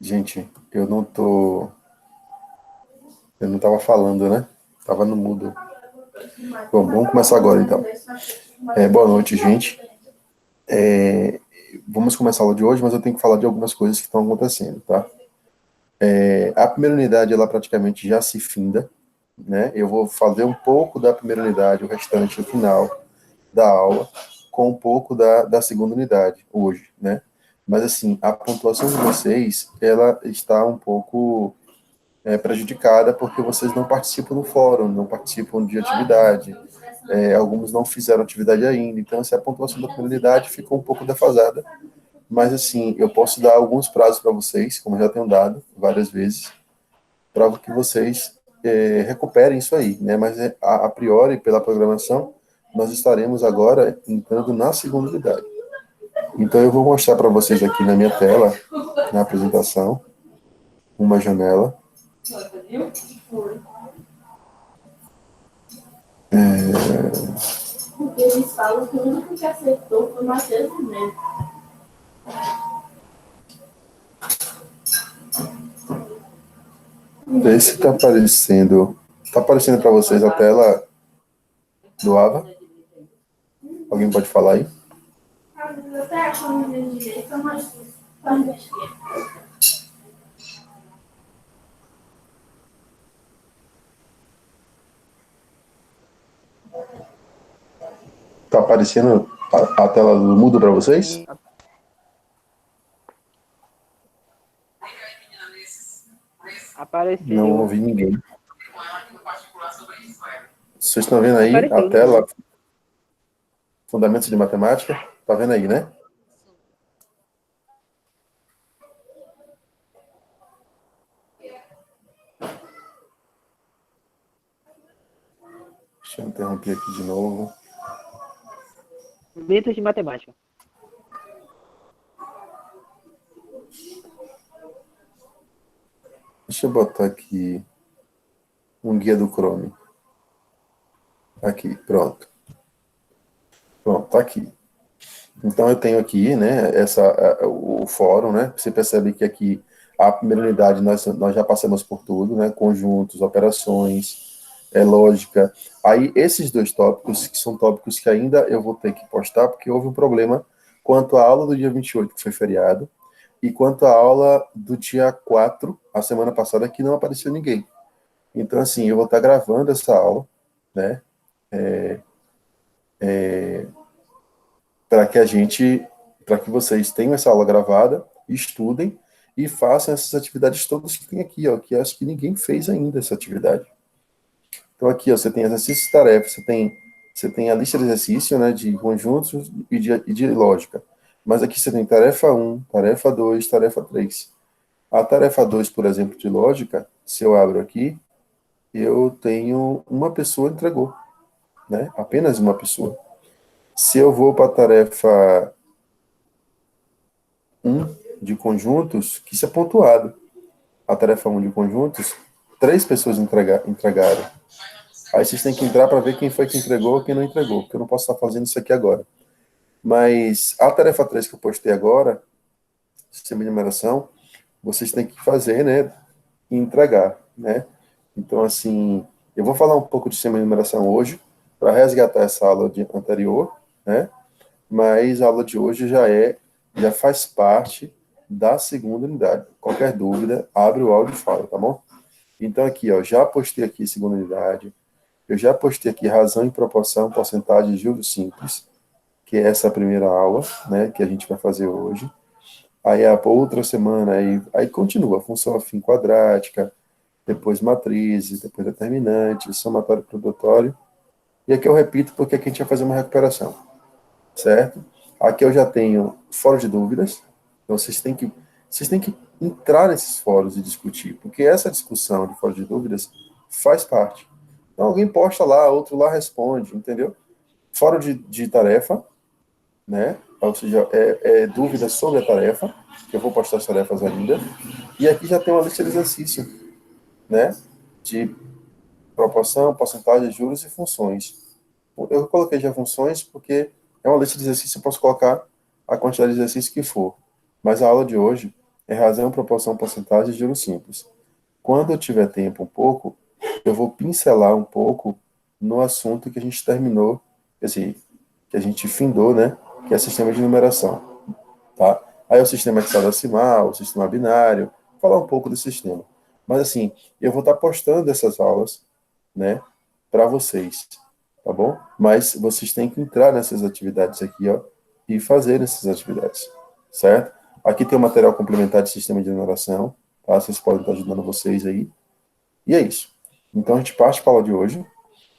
Gente, eu não tava falando, né? Tava no mudo. Bom, vamos começar agora, então. Boa noite, gente. Vamos começar a aula de hoje, mas eu tenho que falar de algumas coisas que estão acontecendo, tá? A primeira unidade, ela praticamente já se finda, né? Eu vou fazer um pouco da primeira unidade, o restante, no final da aula, com um pouco da segunda unidade, hoje, né? Mas, assim, a pontuação de vocês, ela está um pouco prejudicada porque vocês não participam do fórum, não participam de atividade, alguns não fizeram atividade ainda, então essa pontuação da comunidade ficou um pouco defasada, mas assim, eu posso dar alguns prazos para vocês, como eu já tenho dado várias vezes, para que vocês recuperem isso aí, né? Mas a priori, pela programação, nós estaremos agora entrando na segunda unidade. Então eu vou mostrar para vocês aqui na minha tela, na apresentação, uma janela. Porque eles falam que o único que acertou foi o Matheus mesmo. Vê se está aparecendo. Está aparecendo para vocês a tela do Ava? Alguém pode falar aí? A biblioteca, a minha direita, mas para minha esquerda. Está aparecendo a tela do mudo para vocês? Apareceu. Não ouvi ninguém. Vocês estão vendo aí Apareceu, a tela? Fundamentos de matemática? Está vendo aí, né? Deixa eu interromper aqui de novo. Fundamentos de matemática. Deixa eu botar aqui um guia do Chrome. Aqui, pronto. Pronto, tá aqui. Então eu tenho aqui, né, o fórum, né? Você percebe que aqui a primeira unidade nós já passamos por tudo, né? Conjuntos, operações, lógica. Aí esses dois tópicos, que são tópicos que ainda eu vou ter que postar, porque houve um problema quanto à aula do dia 28, que foi feriado, e quanto à aula do dia 4, a semana passada, que não apareceu ninguém. Então, assim, eu vou estar gravando essa aula, né? Para que para que vocês tenham essa aula gravada, estudem e façam essas atividades todas que tem aqui, ó, que acho que ninguém fez ainda essa atividade. Então aqui, ó, você tem exercícios e tarefas, você tem a lista de exercício, né, de conjuntos e de lógica. Mas aqui você tem tarefa 1, tarefa 2, tarefa 3. A tarefa 2, por exemplo, de lógica, se eu abro aqui, eu tenho uma pessoa entregou, né? Apenas uma pessoa. Se eu vou para a tarefa 1 de conjuntos, que isso é pontuado. A tarefa 1 de conjuntos, 3 pessoas entregaram. Aí vocês têm que entrar para ver quem foi que entregou e quem não entregou, porque eu não posso estar fazendo isso aqui agora. Mas a tarefa 3 que eu postei agora, sistema de numeração, vocês têm que fazer, né, e entregar, né? Então, assim, eu vou falar um pouco de sistema de numeração hoje, para resgatar essa aula anterior, né? Mas a aula de hoje já faz parte da segunda unidade. Qualquer dúvida, abre o áudio e fala, tá bom? Então aqui, ó, já postei aqui segunda unidade, eu já postei aqui razão e proporção, porcentagem de juros simples, que é essa primeira aula, né, que a gente vai fazer hoje. Aí a outra semana, aí continua, função afim quadrática, depois matrizes, depois determinante, somatório produtório. E aqui eu repito porque aqui a gente vai fazer uma recuperação, certo? Aqui eu já tenho fórum de dúvidas, então vocês têm que entrar nesses fóruns e discutir, porque essa discussão de fórum de dúvidas faz parte. Então alguém posta lá, outro lá responde, entendeu? Fórum de tarefa, né? Ou seja, dúvidas sobre a tarefa, que eu vou postar as tarefas ainda. E aqui já tem uma lista de exercício, né? De proporção, porcentagem, juros e funções. Eu coloquei já funções porque é uma lista de exercícios, eu posso colocar a quantidade de exercícios que for. Mas a aula de hoje é razão, proporção, porcentagem e juros simples. Quando eu tiver tempo um pouco, eu vou pincelar um pouco no assunto que a gente terminou, quer dizer, que a gente findou, né? Que é sistema de numeração, tá? Aí o sistema hexadecimal, o sistema binário, falar um pouco desse sistema. Mas assim, eu vou estar postando essas aulas, né, para vocês, tá bom? Mas vocês têm que entrar nessas atividades aqui, ó, e fazer essas atividades, certo? Aqui tem o material complementar de sistema de numeração, tá? Vocês podem estar ajudando vocês aí. E é isso. Então a gente parte para a aula de hoje.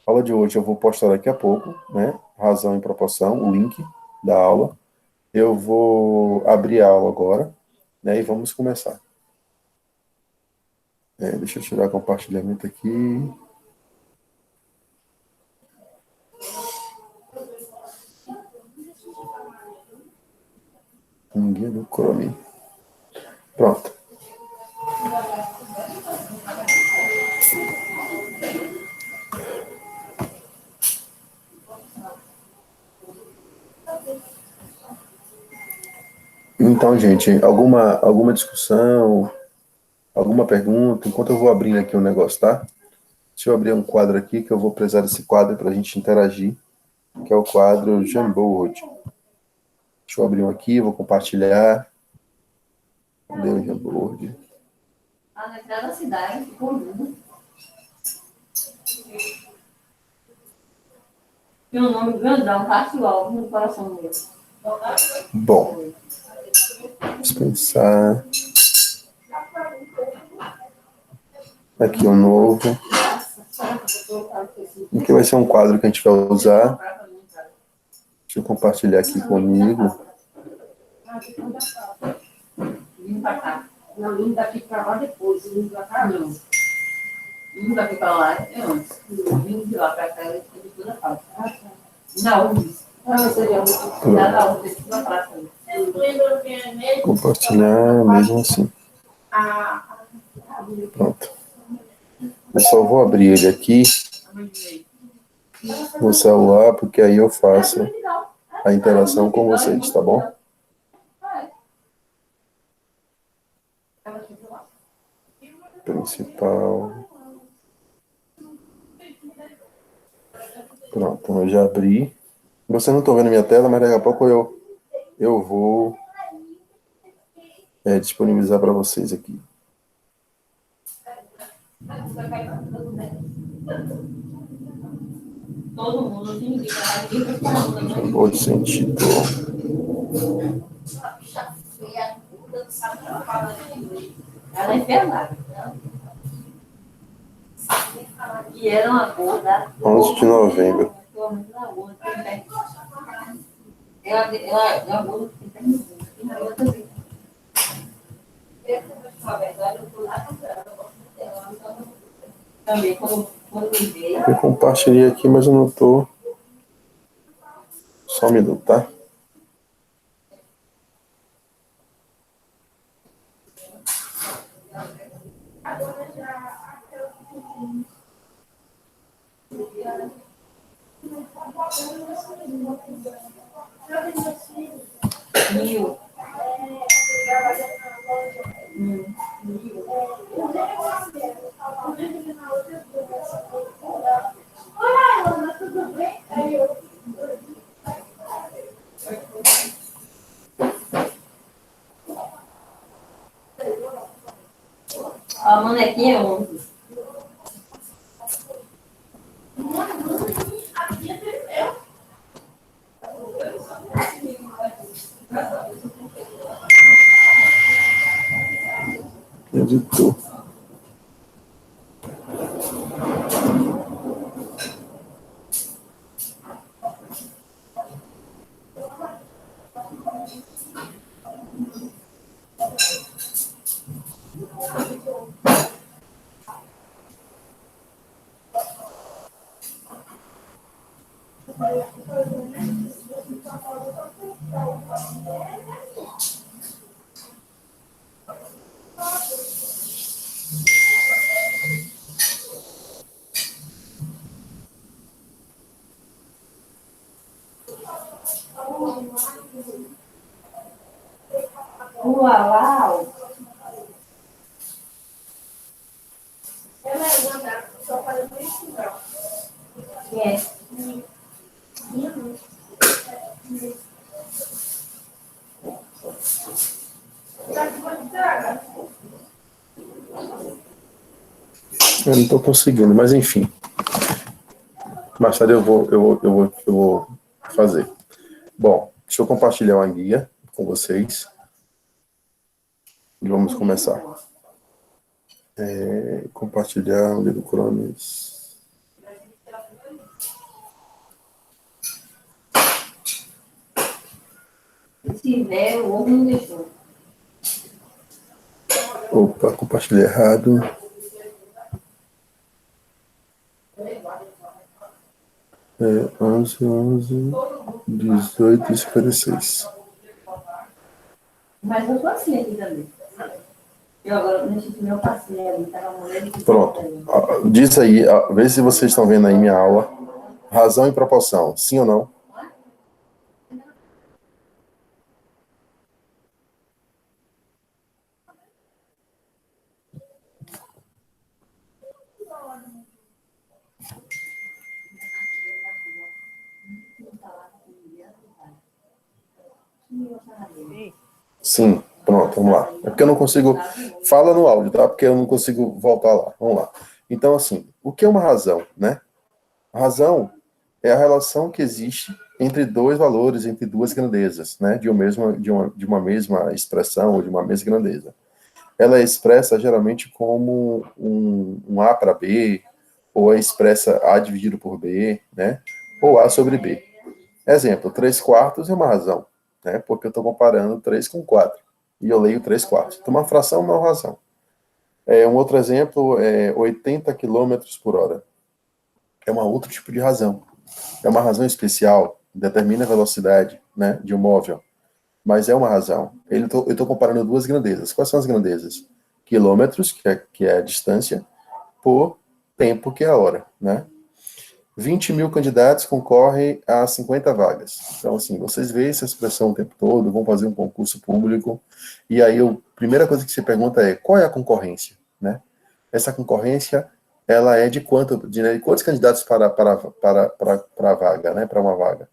A aula de hoje eu vou postar daqui a pouco, né? Razão e proporção, o link da aula. Eu vou abrir a aula agora, né? E vamos começar. Deixa eu tirar o compartilhamento aqui. Um guia do Chrome. Pronto. Então, gente, alguma discussão, alguma pergunta? Enquanto eu vou abrindo aqui um negócio, tá? Deixa eu abrir um quadro aqui, que eu vou precisar desse quadro para a gente interagir, que é o quadro Jamboard. Deixa eu abrir um aqui, vou compartilhar. Cadê o Jamboard? Na entrada da cidade, ficou lindo. Tem um nome grandão, Castro Alves, no coração meu. Bom, vamos pensar. Aqui um novo. Aqui vai ser um quadro que a gente vai usar. Deixa eu compartilhar aqui comigo. Vindo pra cá. Não, vindo daqui pra lá depois, vindo pra cá não. Vindo daqui pra lá é antes. Vindo de lá pra cá é depois da praça. Na URGS. Seria da URGS, da praça. Compartilhar mesmo assim. Pronto. Eu só vou abrir ele aqui no celular, porque aí eu faço a interação com vocês, tá bom? Principal. Pronto, eu já abri. Vocês não estão vendo minha tela, mas daqui a pouco eu vou disponibilizar para vocês aqui. Todo mundo, ninguém Bom sentido. ela é infernal. E era uma cor da... 11 de novembro. Ela boa que tem na outra também. Na verdade, eu fui lá comprar, eu gosto dela. Também, quando me veio. Eu compartilhei aqui, mas eu não tô. Só um minuto, tá? Mil. A manequinha é 11. Editor. Uau! Só para isso, não. É. Eu não estou conseguindo, mas enfim. Mais tarde eu vou fazer. Bom, deixa eu compartilhar uma guia com vocês. E vamos começar. Compartilhar o livro Cronos. Se tiver, o ovo não deixou. Opa, compartilhei errado. É 11, 18 e 56. Mas eu tô assim aqui também. Eu agora, nesse filme, eu passei ali, tava a mulher que... Pronto. Diz aí, vê se vocês estão vendo aí minha aula. Razão e proporção, sim ou não? Sim, pronto, vamos lá. É porque eu não consigo... Fala no áudio, tá? Porque eu não consigo voltar lá. Vamos lá. Então, assim, o que é uma razão, né? A razão é a relação que existe entre dois valores, entre duas grandezas, né? De uma mesma expressão ou de uma mesma grandeza. Ela é expressa geralmente como um A para B, ou é expressa A dividido por B, né? Ou A sobre B. Exemplo, 3 quartos é uma razão, né? Porque eu estou comparando 3 com 4. E eu leio 3 quartos. Então, uma fração é uma razão. Um outro exemplo é 80 quilômetros por hora. É um outro tipo de razão. É uma razão especial, determina a velocidade, né, de um móvel. Mas é uma razão. Eu estou comparando duas grandezas. Quais são as grandezas? Quilômetros, que é a distância, por tempo, que é a hora, né? 20 mil candidatos concorrem a 50 vagas. Então, assim, vocês veem essa expressão o tempo todo, vão fazer um concurso público, e aí a primeira coisa que você pergunta é, qual é a concorrência, né? Essa concorrência, ela é de quantos candidatos para a vaga, né? Para uma vaga.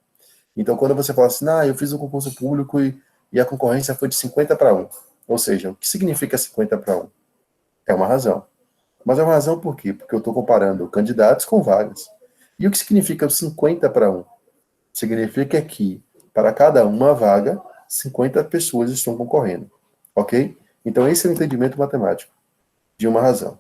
Então, quando você fala assim, eu fiz um concurso público e a concorrência foi de 50 para 1. Ou seja, o que significa 50 para 1? É uma razão. Mas é uma razão por quê? Porque eu estou comparando candidatos com vagas. E o que significa 50 para 1? Significa que, para cada uma vaga, 50 pessoas estão concorrendo. Ok? Então, esse é o entendimento matemático de uma razão.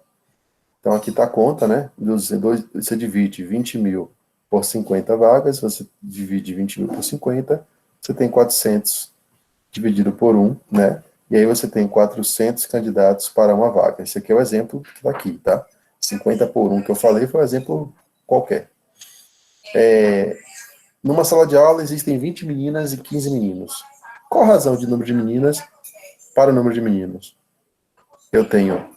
Então, aqui está a conta, né? Você divide 20 mil por 50 vagas, você divide 20 mil por 50, você tem 400 dividido por 1, né? E aí você tem 400 candidatos para uma vaga. Esse aqui é o exemplo que está aqui, tá? 50 por 1 que eu falei foi um exemplo qualquer. Numa sala de aula existem 20 meninas e 15 meninos. Qual a razão de número de meninas para o número de meninos? Eu tenho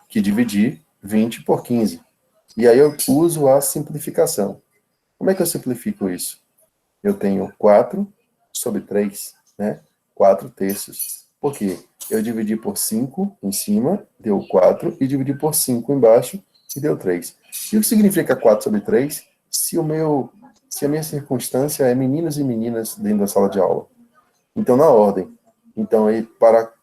que dividir 20 por 15. E aí eu uso a simplificação. Como é que eu simplifico isso? Eu tenho 4 sobre 3, né? 4 terços. Por quê? Eu dividi por 5 em cima, deu 4, e dividi por 5 embaixo, e deu 3. E o que significa 4 sobre 3? Se a minha circunstância é meninos e meninas dentro da sala de aula. Então, na ordem. Então, para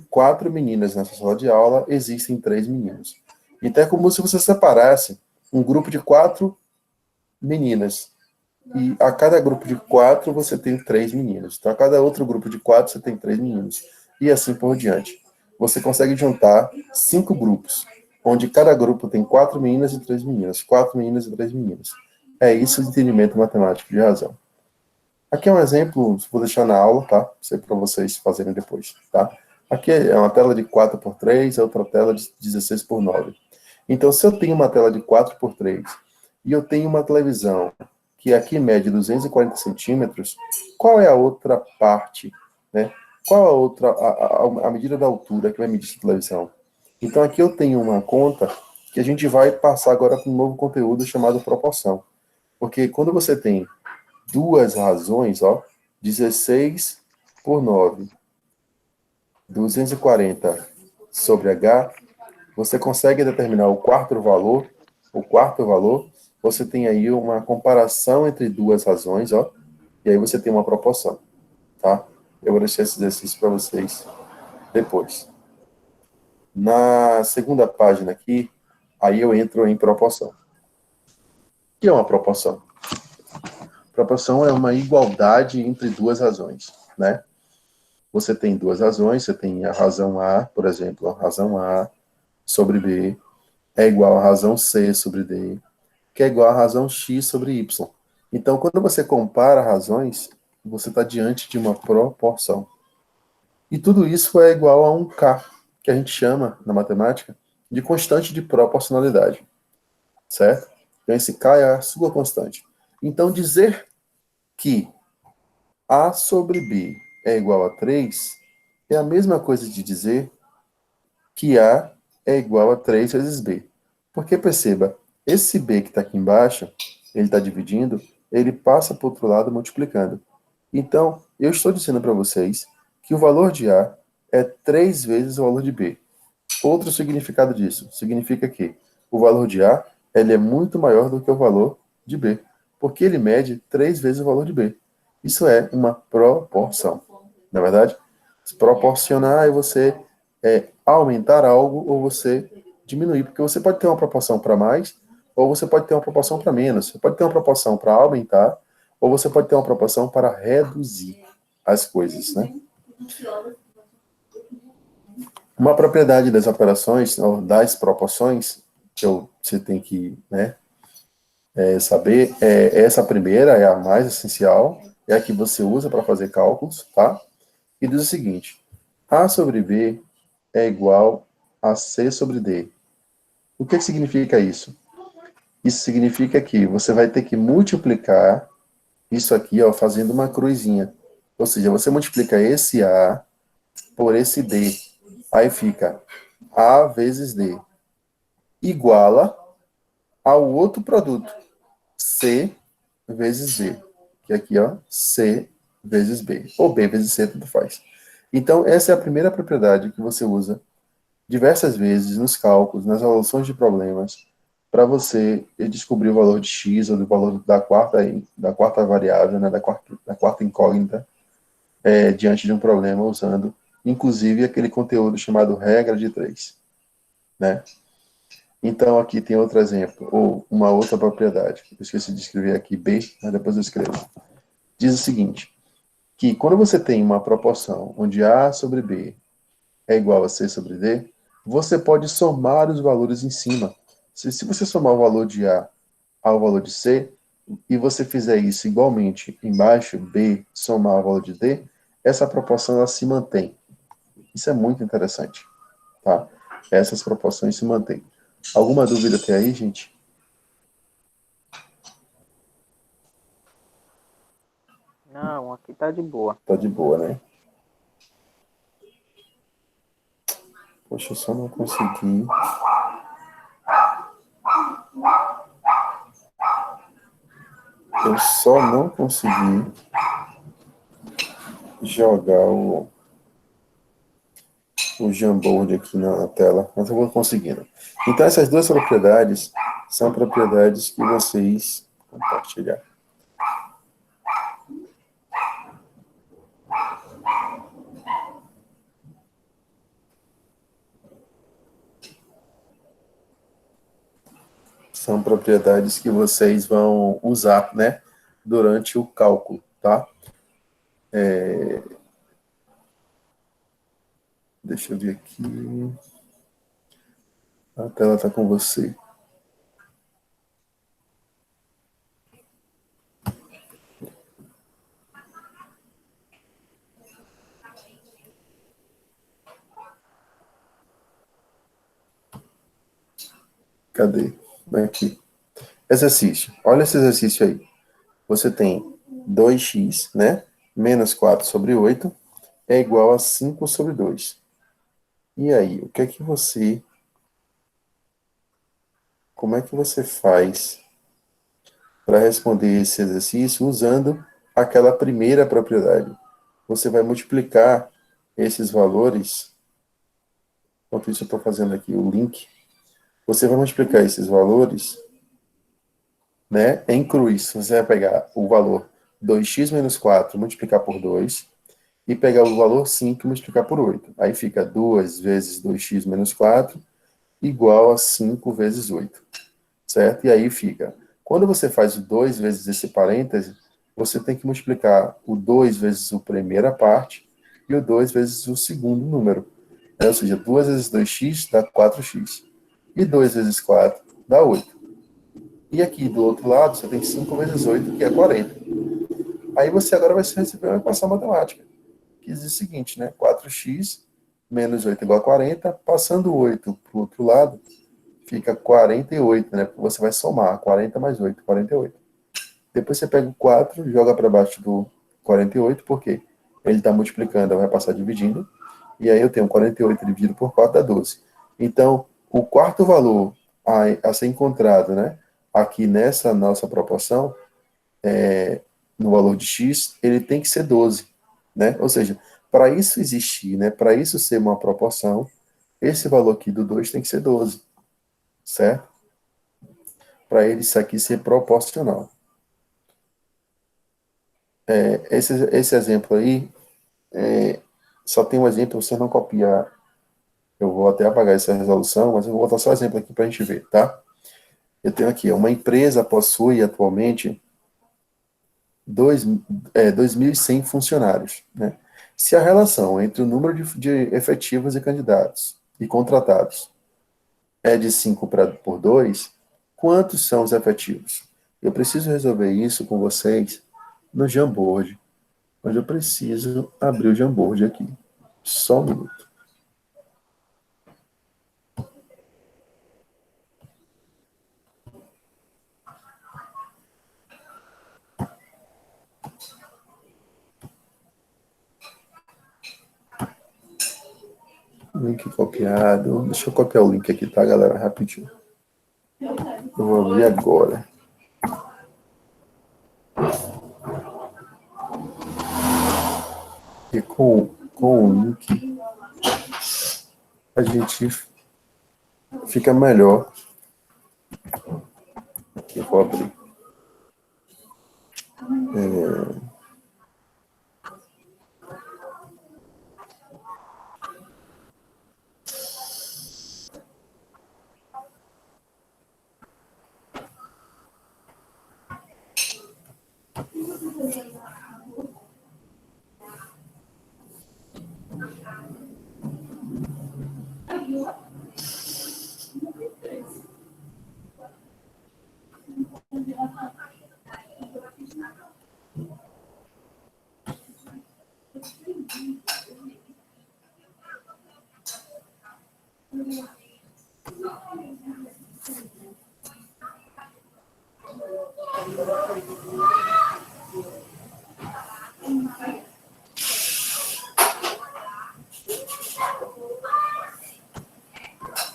quatro meninas nessa sala de aula, existem 3 meninos. Então, é como se você separasse um grupo de 4 meninas. E a cada grupo de 4, você tem 3 meninos. Então, a cada outro grupo de 4, você tem 3 meninos. E assim por diante. Você consegue juntar 5 grupos, onde cada grupo tem 4 meninas e 3 meninas. 4 meninas e 3 meninos. É isso o entendimento matemático de razão. Aqui é um exemplo, vou deixar na aula, tá? Para vocês fazerem depois, tá? Aqui é uma tela de 4 por 3, outra tela de 16 por 9. Então, se eu tenho uma tela de 4 por 3 e eu tenho uma televisão que aqui mede 240 centímetros, qual é a outra parte, né? Qual a outra, a medida da altura que vai medir essa televisão? Então, aqui eu tenho uma conta que a gente vai passar agora para um novo conteúdo chamado proporção. Porque quando você tem duas razões, 16 por 9, 240 sobre H, você consegue determinar o quarto valor, você tem aí uma comparação entre duas razões, ó, e aí você tem uma proporção, tá? Eu vou deixar esse exercício para vocês depois. Na segunda página aqui, aí eu entro em proporção. O que é uma proporção? Proporção é uma igualdade entre duas razões, né? Você tem duas razões, você tem a razão A, por exemplo, a razão A sobre B é igual a razão C sobre D, que é igual a razão X sobre Y. Então, quando você compara razões, você está diante de uma proporção. E tudo isso é igual a um K, que a gente chama, na matemática, de constante de proporcionalidade, certo? Então, esse K é a sua constante. Então, dizer que A sobre B é igual a 3 é a mesma coisa de dizer que A é igual a 3 vezes B. Porque, perceba, esse B que está aqui embaixo, ele está dividindo, ele passa para o outro lado multiplicando. Então, eu estou dizendo para vocês que o valor de A é 3 vezes o valor de B. Outro significado disso significa que o valor de A ele é muito maior do que o valor de B, porque ele mede 3 vezes o valor de B. Isso é uma proporção. Na verdade, proporcionar é você aumentar algo ou você diminuir, porque você pode ter uma proporção para mais ou você pode ter uma proporção para menos. Você pode ter uma proporção para aumentar ou você pode ter uma proporção para reduzir as coisas, né? Uma propriedade das operações, ou das proporções, que você tem que, né, saber, essa primeira é a mais essencial, é a que você usa para fazer cálculos, tá? E diz o seguinte: A sobre B é igual a C sobre D. O que significa isso? Isso significa que você vai ter que multiplicar isso aqui, ó, fazendo uma cruzinha. Ou seja, você multiplica esse A por esse D. Aí fica A vezes D iguala ao outro produto, C vezes B. Que aqui, ó, C vezes B. Ou B vezes C, tudo faz. Então, essa é a primeira propriedade que você usa diversas vezes nos cálculos, nas soluções de problemas, para você descobrir o valor de x ou o valor da quarta variável, né, da quarta incógnita, diante de um problema, usando, inclusive, aquele conteúdo chamado regra de 3. Né? Então, aqui tem outro exemplo, ou uma outra propriedade. Eu esqueci de escrever aqui B, mas depois eu escrevo. Diz o seguinte, que quando você tem uma proporção onde A sobre B é igual a C sobre D, você pode somar os valores em cima. Se você somar o valor de A ao valor de C, e você fizer isso igualmente embaixo, B somar o valor de D, essa proporção ela se mantém. Isso é muito interessante. Tá? Essas proporções se mantêm. Alguma dúvida até aí, gente? Não, aqui tá de boa. Tá de boa, né? Poxa, eu só não consegui. Eu só não consegui jogar o Jamboard aqui na tela, mas eu vou conseguindo. Então, essas duas propriedades são propriedades que vocês compartilhar. São propriedades que vocês vão usar, né, durante o cálculo, tá? Deixa eu ver aqui. A tela está com você. Cadê? Vem aqui. Exercício. Olha esse exercício aí. Você tem 2x, né? Menos 4 sobre 8 é igual a 5 sobre 2. E aí, o que é que você... Como é que você faz para responder esse exercício usando aquela primeira propriedade? Você vai multiplicar esses valores Enquanto isso, eu estou fazendo aqui o link. Você vai multiplicar esses valores, né, em cruz. Você vai pegar o valor 2x menos 4, multiplicar por 2, e pegar o valor 5 e multiplicar por 8. Aí fica 2 vezes 2x menos 4 igual a 5 vezes 8. Certo? E aí fica. Quando você faz o 2 vezes esse parêntese, você tem que multiplicar o 2 vezes a primeira parte e o 2 vezes o segundo número. Ou seja, 2 vezes 2x dá 4x. E 2 vezes 4 dá 8. E aqui do outro lado, você tem 5 vezes 8, que é 40. Aí você agora vai receber uma equação matemática, que diz o seguinte, né? 4x menos 8 igual a 40. Passando o 8 para o outro lado, fica 48, né? Porque você vai somar 40 mais 8, 48. Depois você pega o 4, joga para baixo do 48, porque ele está multiplicando, vai passar dividindo. E aí eu tenho 48 dividido por 4 dá 12. Então, o quarto valor a ser encontrado, né? Aqui nessa nossa proporção, no valor de x, ele tem que ser 12, né? Ou seja, para isso existir, né? Para isso ser uma proporção, esse valor aqui do 2 tem que ser 12, certo? Para ele isso aqui ser proporcional. Esse exemplo aí, só tem um exemplo, você não copiar. Eu vou até apagar essa resolução, mas eu vou botar só um exemplo aqui para a gente ver, tá? Eu tenho aqui, uma empresa possui atualmente 2.100 funcionários, né? Se a relação entre o número de efetivos e candidatos e contratados é de 5 por 2, quantos são os efetivos? Eu preciso resolver isso com vocês no Jamboard, mas eu preciso abrir o Jamboard aqui. Só um minuto. Link copiado. Deixa eu copiar o link aqui, tá, galera? Rapidinho. Eu vou abrir agora. E com o link a gente fica melhor. Aqui, vou abrir.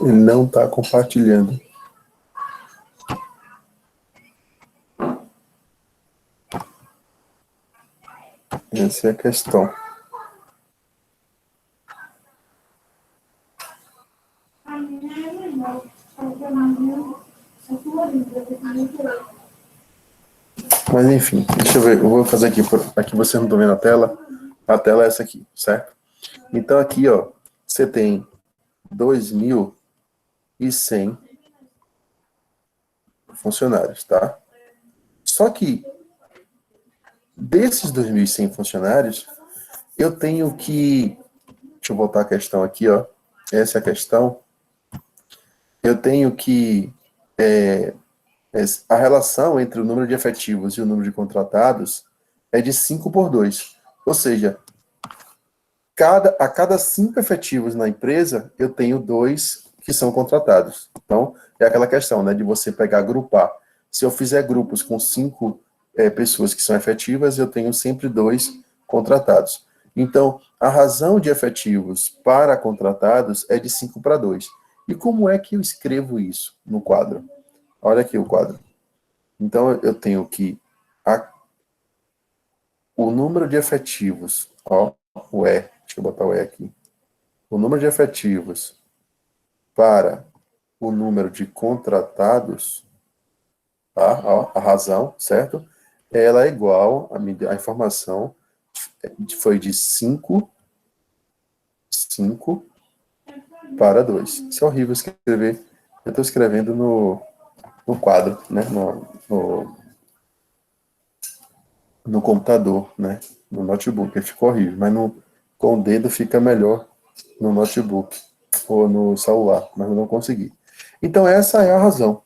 Ele não está compartilhando. Essa é a questão. Mas enfim, deixa eu ver. Eu vou fazer aqui. Aqui vocês não estão vendo a tela. A tela é essa aqui, certo? Então aqui, ó, você tem 2.100 funcionários, tá? Só que desses 2.100 funcionários, eu tenho que... Deixa eu voltar a questão aqui, ó. Essa é a questão. Eu tenho que... a relação entre o número de efetivos e o número de contratados é de 5 por 2. Ou seja, a cada 5 efetivos na empresa, eu tenho 2 que são contratados. Então, é aquela questão, né, de você pegar, agrupar. Se eu fizer grupos com 5 pessoas que são efetivas, eu tenho sempre 2 contratados. Então, a razão de efetivos para contratados é de 5 para 2. E como é que eu escrevo isso no quadro? Olha aqui o quadro. Então, eu tenho que o número de efetivos, ó, o E, deixa eu botar o E aqui. O número de efetivos para o número de contratados, tá? Ó, a razão, certo? Ela é igual, a informação foi de 5 para 2. Isso é horrível escrever. Eu estou escrevendo no quadro, né? No computador, né? No notebook. Ficou horrível, mas com o dedo fica melhor no notebook ou no celular, mas eu não consegui. Então, essa é a razão.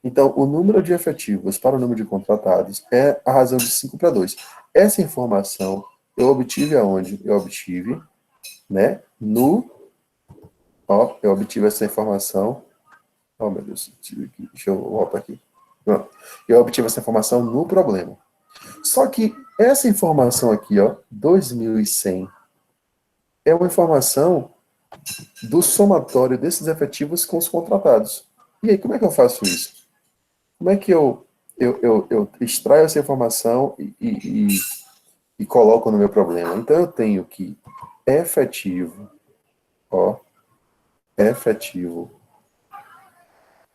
Então, o número de efetivos para o número de contratados é a razão de 5 para 2. Essa informação eu obtive aonde? Eu obtive, né? Eu obtive essa informação. Oh, meu Deus, deixa eu voltar aqui. Pronto. Eu obtive essa informação no problema. Só que essa informação aqui, ó, 2.100, é uma informação do somatório desses efetivos com os contratados. E aí, como é que eu faço isso? Como é que eu extraio essa informação e coloco no meu problema? Então, eu tenho que efetivo, ó, efetivo,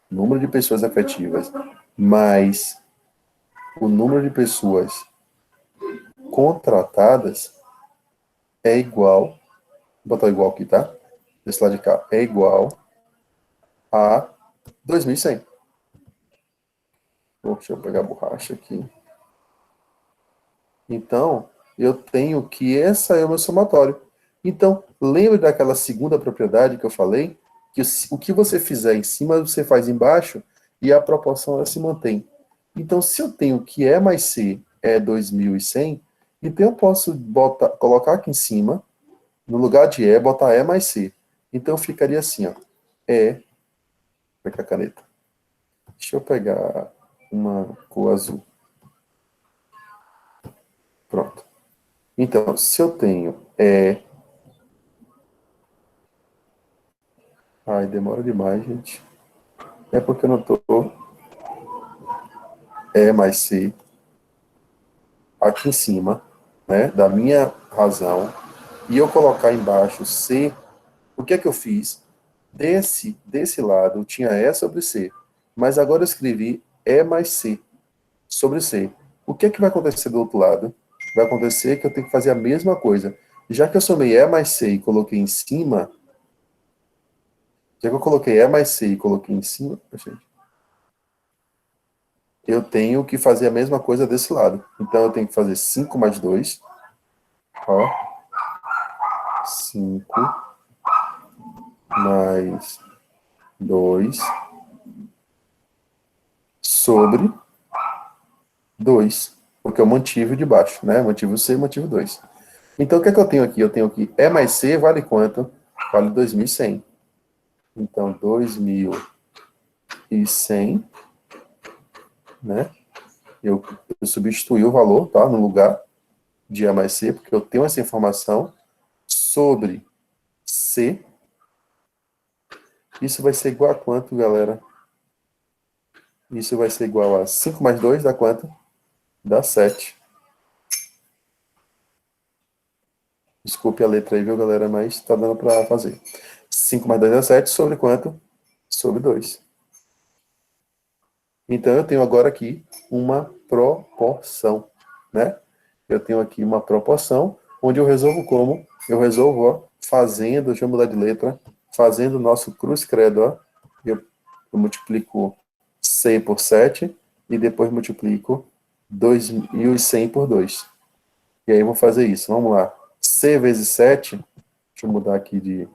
número de pessoas efetivas, mais o número de pessoas contratadas é igual, vou botar igual aqui, tá? Desse lado de cá, é igual a 2.100. Deixa eu pegar a borracha aqui. Então, eu tenho que essa é o meu somatório. Então, lembre daquela segunda propriedade que eu falei, que o que você fizer em cima, você faz embaixo, e a proporção ela se mantém. Então, se eu tenho que E mais C é 2.100, então eu posso colocar aqui em cima, no lugar de E, botar E mais C. Então, ficaria assim, ó. E, vou pegar a caneta. Deixa eu pegar uma cor azul. Pronto. Então, se eu tenho Ai, demora demais, gente. É porque eu não tô mais C aqui em cima, né, da minha razão, e eu colocar embaixo C, o que é que eu fiz? Desse lado, eu tinha E sobre C, mas agora eu escrevi E mais C sobre C. O que é que vai acontecer do outro lado? Vai acontecer que eu tenho que fazer a mesma coisa. Já que eu somei E mais C e coloquei em cima, já que eu coloquei E mais C e coloquei em cima, gente, eu tenho que fazer a mesma coisa desse lado. Então, eu tenho que fazer 5 mais 2. Ó. 5 mais 2 sobre 2. Porque eu mantive de baixo, né? Mantive o C, mantive o 2. Então, o que é que eu tenho aqui? Eu tenho aqui E mais C vale quanto? Vale 2.100. Então, 2.100, né? Eu substituí o valor, tá? No lugar de E mais C, porque eu tenho essa informação sobre C. Isso vai ser igual a quanto, galera? Isso vai ser igual a 5 mais 2 dá quanto? Dá 7. Desculpe a letra aí, viu, galera? Mas tá dando para fazer. 5 mais 2 dá 7 sobre quanto? Sobre 2. Então, eu tenho agora aqui uma proporção, né? Eu tenho aqui uma proporção, onde eu resolvo como? Eu resolvo, ó, fazendo, deixa eu mudar de letra, fazendo o nosso cruz credo, ó. Eu multiplico 100 por 7 e depois multiplico 2.100 por 2. E aí eu vou fazer isso. Vamos lá. C vezes 7, deixa eu mudar aqui de...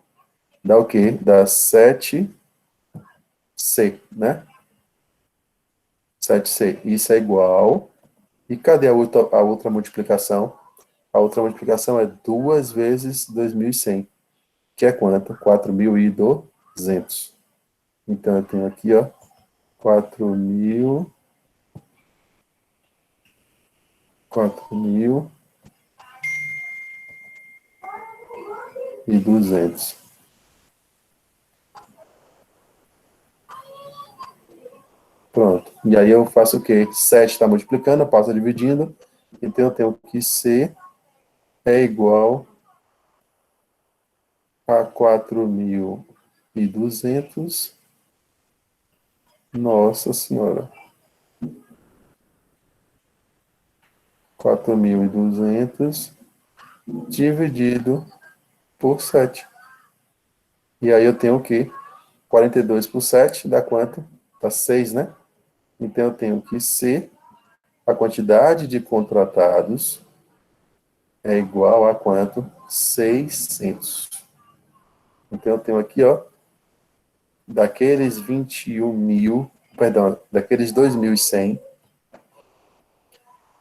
Dá o quê? Dá 7C, né? 7C. Isso é igual... E cadê a outra multiplicação? A outra multiplicação é 2 vezes 2.100, que é quanto? 4.200. Então, eu tenho aqui, ó, 4.200. Pronto. E aí eu faço o quê? 7 está multiplicando, eu passo dividindo. Então, eu tenho que C é igual a 4.200 4.200. Nossa Senhora. 4.200 dividido por 7. E aí eu tenho o quê? 42 por 7 dá quanto? Dá 6, né? Então eu tenho que C, a quantidade de contratados é igual a quanto? 600. Então eu tenho aqui, ó, daqueles 21 mil, perdão, daqueles 2.100,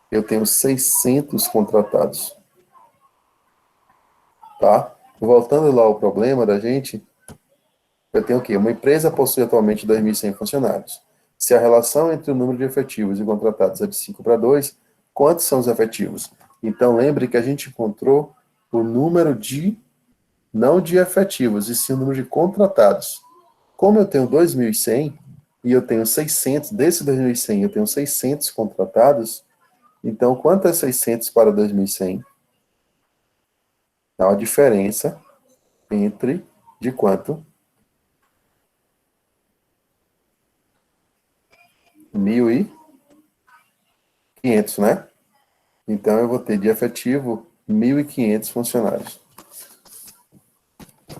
eu tenho 600 contratados, tá? Voltando lá ao problema da gente, eu tenho o quê? Uma empresa possui atualmente 2.100 funcionários. Se a relação entre o número de efetivos e contratados é de 5 para 2, quantos são os efetivos? Então, lembre que a gente encontrou o número de, não de efetivos, e sim o número de contratados. Como eu tenho 2.100 e eu tenho 600, desse 2.100 eu tenho 600 contratados, então quanto é 600 para 2.100? Dá uma diferença entre, de quanto? 1.500, né? Então eu vou ter de efetivo 1.500 funcionários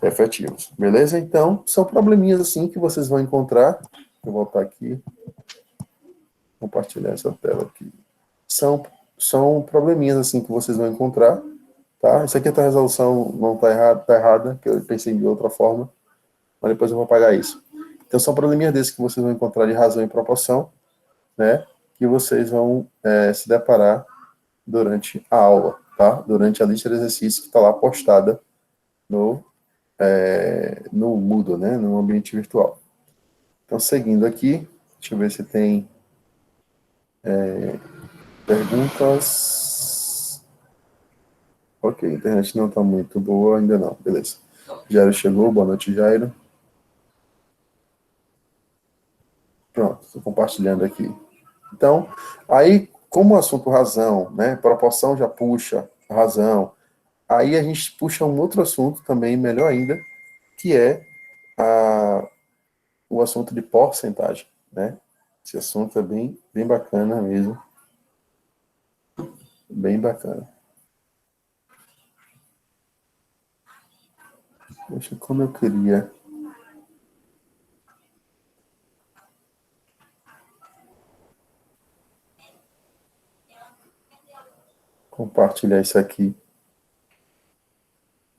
efetivos. Beleza? Então, são probleminhas assim que vocês vão encontrar. Vou voltar aqui. Compartilhar essa tela aqui. São probleminhas assim que vocês vão encontrar, tá? Isso aqui a tua resolução não tá errada, que eu pensei de outra forma, mas depois eu vou apagar isso. Então são probleminhas desses que vocês vão encontrar de razão e proporção, né? Que vocês vão se deparar durante a aula, tá? Durante a lista de exercícios que está lá postada no Moodle, né? No ambiente virtual. Então, seguindo aqui, deixa eu ver se tem perguntas. Ok, a internet não está muito boa, ainda não, beleza. Jairo chegou, boa noite, Jairo. Pronto, estou compartilhando aqui. Então, aí, como o assunto razão, né, proporção já puxa razão, aí a gente puxa um outro assunto também, melhor ainda, que é o assunto de porcentagem, né? Esse assunto é bem bacana mesmo, bem bacana. Poxa, como eu queria compartilhar isso aqui,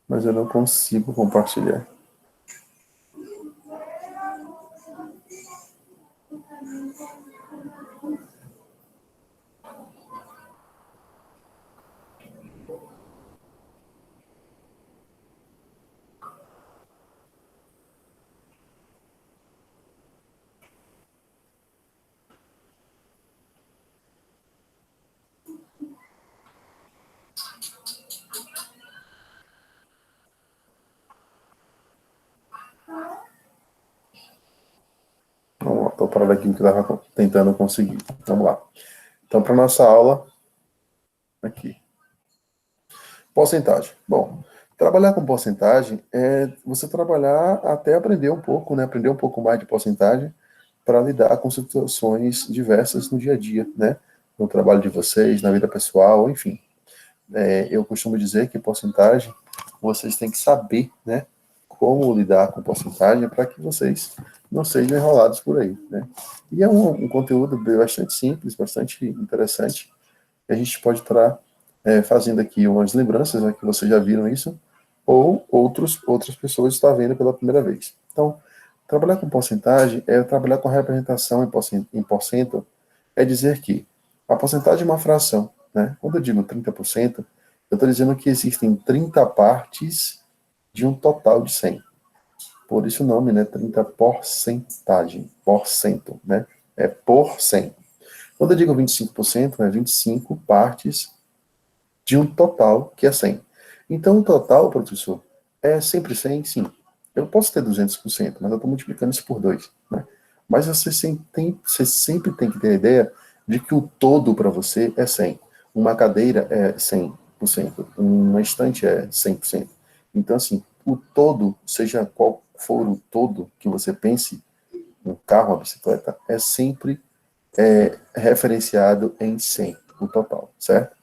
mas eu não consigo compartilhar. Vamos lá, estou parado aqui que eu estava tentando conseguir. Vamos lá. Então, para nossa aula, aqui. Porcentagem. Bom, trabalhar com porcentagem é você trabalhar até aprender um pouco, né? Aprender um pouco mais de porcentagem para lidar com situações diversas no dia a dia, né? No trabalho de vocês, na vida pessoal, enfim. Eu costumo dizer que porcentagem, vocês têm que saber, né? Como lidar com porcentagem para que vocês não sejam enrolados por aí, né? E é um conteúdo bastante simples, bastante interessante, que a gente pode estar fazendo aqui umas lembranças, né, que vocês já viram isso, ou outras pessoas estão vendo pela primeira vez. Então, trabalhar com porcentagem é trabalhar com representação em porcento, é dizer que a porcentagem é uma fração, né? Quando eu digo 30%, eu estou dizendo que existem 30 partes de um total de 100. Por isso o nome, né? 30 porcentagem, porcento, né? É por 100. Quando eu digo 25%, é 25 partes de um total que é 100. Então, o total, professor, é sempre 100? Sim. Eu posso ter 200%, mas eu estou multiplicando isso por 2. Né? Mas você sempre tem que ter a ideia de que o todo para você é 100. Uma cadeira é 100%. Uma estante é 100%. Então, assim, o todo, seja for o todo que você pense, um carro, uma bicicleta, é sempre referenciado em 100, o total, certo?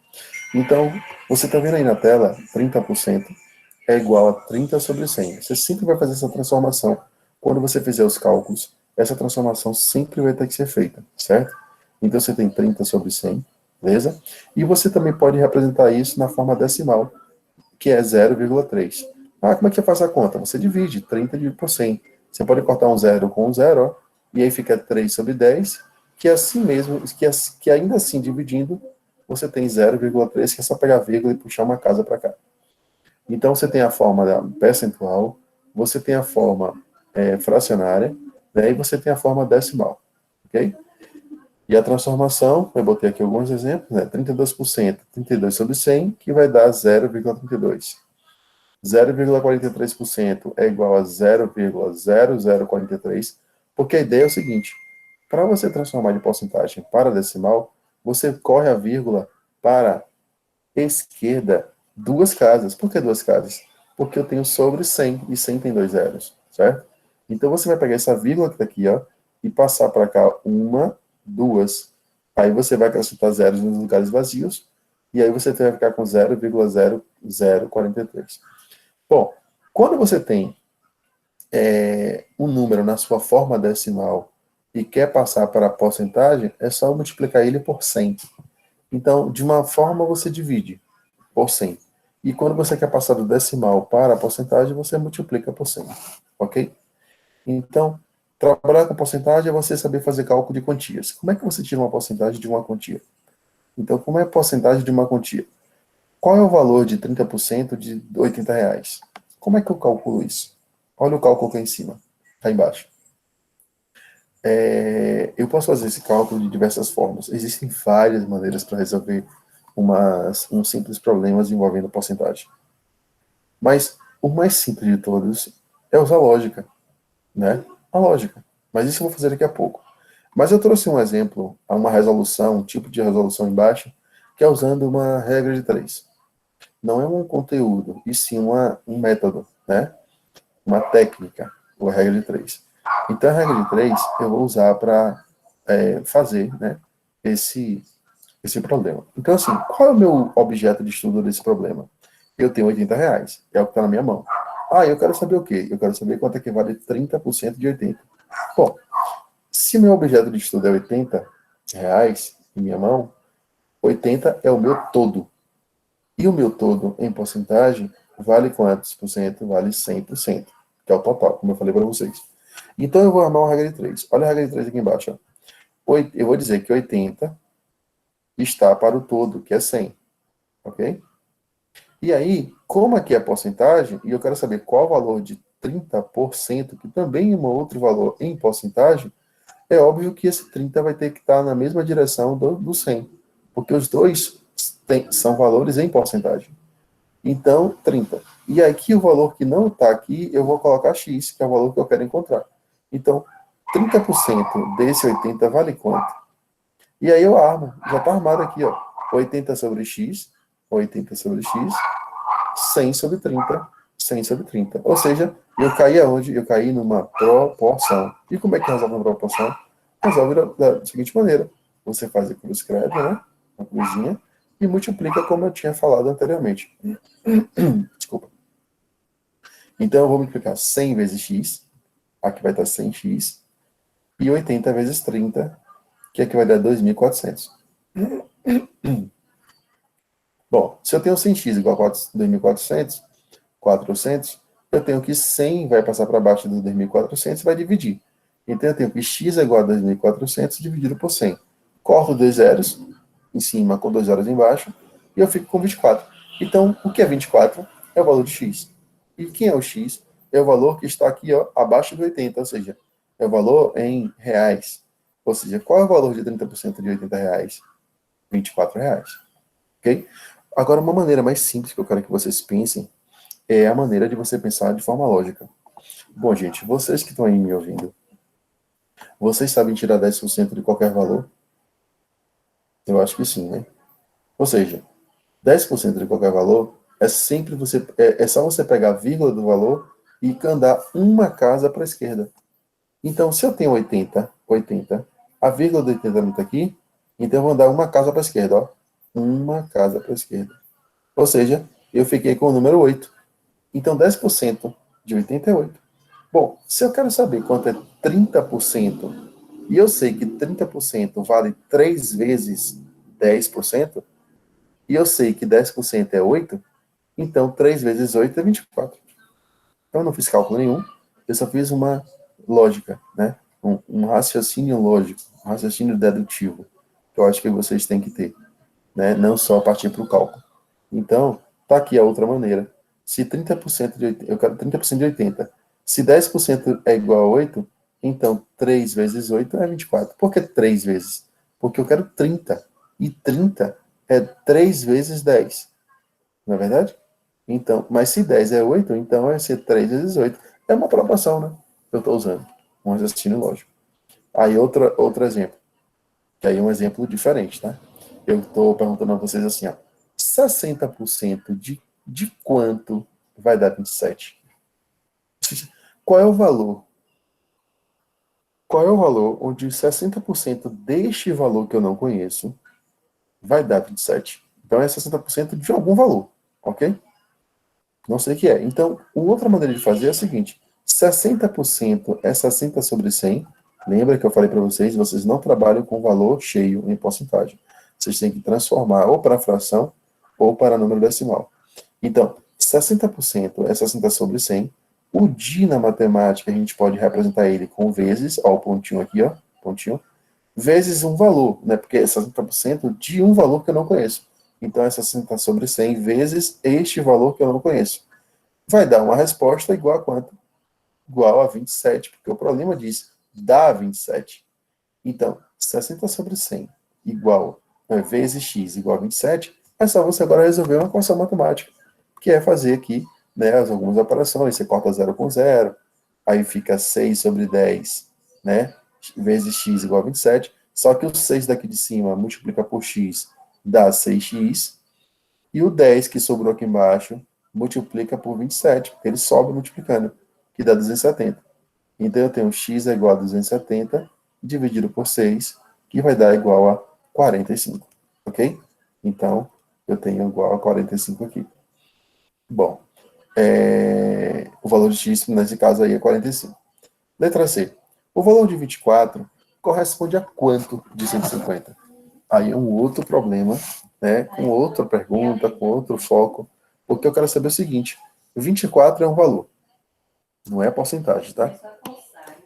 Então, você está vendo aí na tela, 30% é igual a 30 sobre 100. Você sempre vai fazer essa transformação. Quando você fizer os cálculos, essa transformação sempre vai ter que ser feita, certo? Então, você tem 30 sobre 100, beleza? E você também pode representar isso na forma decimal, que é 0,3. Ah, como é que você faz a conta? Você divide 30 por 100. Você pode cortar um zero com um zero, ó, e aí fica 3 sobre 10, que é assim mesmo, que ainda assim dividindo, você tem 0,3, que é só pegar a vírgula e puxar uma casa para cá. Então, você tem a forma percentual, você tem a forma fracionária, né, e você tem a forma decimal, ok? E a transformação, eu botei aqui alguns exemplos, né, 32%, 32 sobre 100, que vai dar 0,32. 0,43% é igual a 0,0043, porque a ideia é o seguinte, para você transformar de porcentagem para decimal, você corre a vírgula para esquerda duas casas. Por que duas casas? Porque eu tenho sobre 100, e 100 tem dois zeros, certo? Então você vai pegar essa vírgula que está aqui, ó, e passar para cá uma, duas. Aí você vai acrescentar zeros nos lugares vazios, e aí você vai ficar com 0,0043. Bom, quando você tem um número na sua forma decimal e quer passar para a porcentagem, é só multiplicar ele por 100. Então, de uma forma você divide por 100. E quando você quer passar do decimal para a porcentagem, você multiplica por 100. Ok? Então, trabalhar com porcentagem é você saber fazer cálculo de quantias. Como é que você tira uma porcentagem de uma quantia? Então, como é a porcentagem de uma quantia? Qual é o valor de 30% de R$ 80? Como é que eu calculo isso? Olha o cálculo aqui em cima, tá embaixo. Eu posso fazer esse cálculo de diversas formas. Existem várias maneiras para resolver um simples problema envolvendo porcentagem. Mas o mais simples de todos é usar lógica, né? A lógica. Mas isso eu vou fazer daqui a pouco. Mas eu trouxe um exemplo, uma resolução, um tipo de resolução embaixo, que é usando uma regra de 3. Não é um conteúdo, e sim um método, né? Uma técnica, ou a regra de 3. Então, a regra de 3 eu vou usar para fazer, né, esse problema. Então, assim, qual é o meu objeto de estudo desse problema? Eu tenho R$ 80, é o que está na minha mão. Ah, eu quero saber o quê? Eu quero saber quanto é que vale 30% de 80. Bom, se meu objeto de estudo é R$ 80 em minha mão, 80 é o meu todo. E o meu todo, em porcentagem, vale quantos por cento? Vale 100%, que é o total, como eu falei para vocês. Então, eu vou armar uma regra de 3. Olha a regra de 3 aqui embaixo. Ó. Eu vou dizer que 80 está para o todo, que é 100. Ok? E aí, como aqui é a porcentagem, e eu quero saber qual o valor de 30%, que também é um outro valor em porcentagem, é óbvio que esse 30 vai ter que estar na mesma direção do 100, porque os dois são valores em porcentagem. Então, 30. E aqui o valor que não está aqui, eu vou colocar x, que é o valor que eu quero encontrar. Então, 30% desse 80 vale quanto? E aí eu armo, já está armado aqui, ó. 80 sobre x, 80 sobre x, 100 sobre 30, 100 sobre 30. Ou seja, eu caí aonde? Eu caí numa proporção. E como é que resolve uma proporção? Resolve da seguinte maneira. Você faz a cruz escreve, né? Uma cruzinha, e multiplica como eu tinha falado anteriormente. Desculpa. Então eu vou multiplicar 100 vezes x, aqui vai estar 100x, e 80 vezes 30, que aqui vai dar 2.400. Bom, se eu tenho 100x igual a 2.400, 400, eu tenho que 100 vai passar para baixo dos 2.400 e vai dividir. Então eu tenho que x é igual a 2.400 dividido por 100. Corto dois zeros em cima com dois zeros embaixo e eu fico com 24. Então, o que é 24? É o valor de x. E quem é o x? É o valor que está aqui, ó, abaixo do 80, ou seja, é o valor em reais. Ou seja, qual é o valor de 30% de 80 reais? 24 reais. Ok? Agora, uma maneira mais simples que eu quero que vocês pensem é a maneira de você pensar de forma lógica. Bom, gente, vocês que estão aí me ouvindo, vocês sabem tirar 10% de qualquer valor? Eu acho que sim, né? Ou seja, 10% de qualquer valor é sempre você. É só você pegar a vírgula do valor e andar uma casa para a esquerda. Então, se eu tenho 80, a vírgula do 80 não está aqui, então eu vou andar uma casa para a esquerda, ó. Uma casa para a esquerda. Ou seja, eu fiquei com o número 8. Então, 10% de 80 é 8. Bom, se eu quero saber quanto é 30%, e eu sei que 30% vale 3 vezes 10%, e eu sei que 10% é 8, então 3 vezes 8 é 24. Então, eu não fiz cálculo nenhum, eu só fiz uma lógica, né? Um raciocínio lógico, um raciocínio dedutivo, que eu acho que vocês têm que ter, né? Não só partir para o cálculo. Então, tá aqui a outra maneira. Se 30% de 80, eu quero 30% de 80. Se 10% é igual a 8, então 3 vezes 8 é 24. Por que 3 vezes? Porque eu quero 30. E 30 é 3 vezes 10. Não é verdade? Então, mas se 10 é 8, então vai ser 3 vezes 8. É uma proporção, né? Que eu estou usando. Um raciocínio lógico. Aí outro exemplo. Que aí é um exemplo diferente, tá? Eu estou perguntando a vocês assim, ó. 60% de quanto vai dar 27? Qual é o valor? Qual é o valor onde 60% deste valor que eu não conheço vai dar 27? Então é 60% de algum valor, ok? Não sei o que é. Então, outra maneira de fazer é a seguinte: 60% é 60 sobre 100. Lembra que eu falei para vocês não trabalham com valor cheio em porcentagem. Vocês têm que transformar ou para fração ou para número decimal. Então, 60% é 60 sobre 100. O di na matemática, a gente pode representar ele com vezes, ó, o pontinho aqui, ó, pontinho, vezes um valor, né? Porque é 60% de um valor que eu não conheço. Então, é 60 sobre 100 vezes este valor que eu não conheço. Vai dar uma resposta igual a quanto? Igual a 27, porque o problema diz dá 27. Então, 60 sobre 100 igual, vezes x igual a 27, é só você agora resolver uma equação matemática, que é fazer aqui, né, algumas operações. Você corta 0 com 0, aí fica 6 sobre 10, né, vezes x igual a 27, só que o 6 daqui de cima multiplica por x, dá 6x, e o 10 que sobrou aqui embaixo multiplica por 27, porque ele sobe multiplicando, que dá 270. Então eu tenho x é igual a 270 dividido por 6, que vai dar igual a 45. Ok? Então, eu tenho igual a 45 aqui. Bom, o valor de x, nesse caso aí, é 45. Letra C. O valor de 24 corresponde a quanto de 150? Aí é um outro problema, né? Com outra pergunta, com outro foco. Porque eu quero saber o seguinte: 24 é um valor, não é a porcentagem, tá?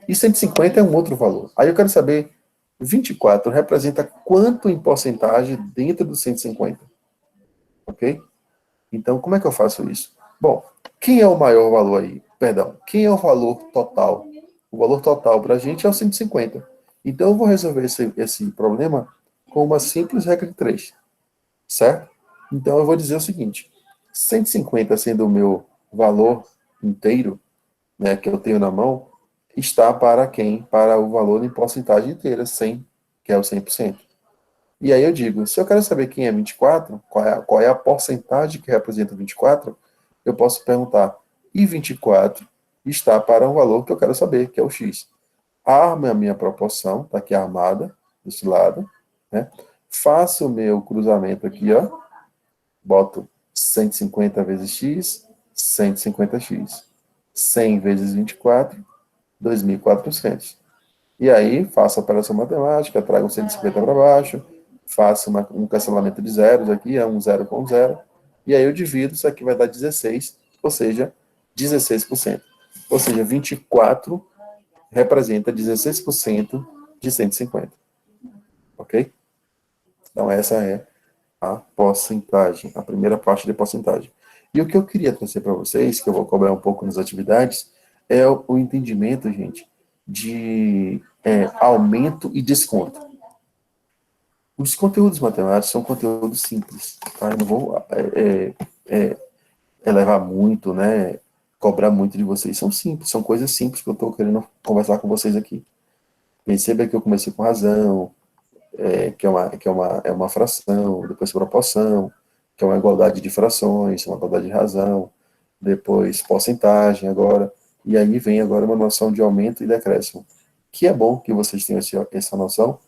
E 150 é um outro valor. Aí eu quero saber, 24 representa quanto em porcentagem dentro do 150? Ok? Então, como é que eu faço isso? Bom, quem é o maior valor aí? Perdão, quem é o valor total? O valor total para a gente é o 150. Então, eu vou resolver esse problema com uma simples regra de 3. Certo? Então, eu vou dizer o seguinte: 150 sendo o meu valor inteiro, né, que eu tenho na mão, está para quem? Para o valor em porcentagem inteira, 100, que é o 100%. E aí eu digo, se eu quero saber quem é 24, qual é a porcentagem que representa 24, eu posso perguntar, e 24 está para um valor que eu quero saber, que é o x. Armo a minha proporção, está aqui armada, desse lado, né? Faço o meu cruzamento aqui, ó, boto 150 vezes x, 150x. 100 vezes 24, 2.400. E aí, faço a operação matemática, trago 150 para baixo, faço um cancelamento de zeros aqui, é um zero com zero, e aí eu divido, isso aqui vai dar 16, ou seja, 16%. Ou seja, 24 representa 16% de 150. Ok? Então, essa é a porcentagem, a primeira parte de porcentagem. E o que eu queria trazer para vocês, que eu vou cobrar um pouco nas atividades, é o entendimento, gente, de aumento e desconto. Os conteúdos matemáticos são conteúdos simples, tá? Eu não vou elevar muito, né? Cobrar muito de vocês. São simples, são coisas simples que eu estou querendo conversar com vocês aqui. Perceba que eu comecei com razão, que é uma fração, depois proporção, que é uma igualdade de frações, uma igualdade de razão, depois porcentagem agora. E aí vem agora uma noção de aumento e decréscimo, que é bom que vocês tenham essa noção,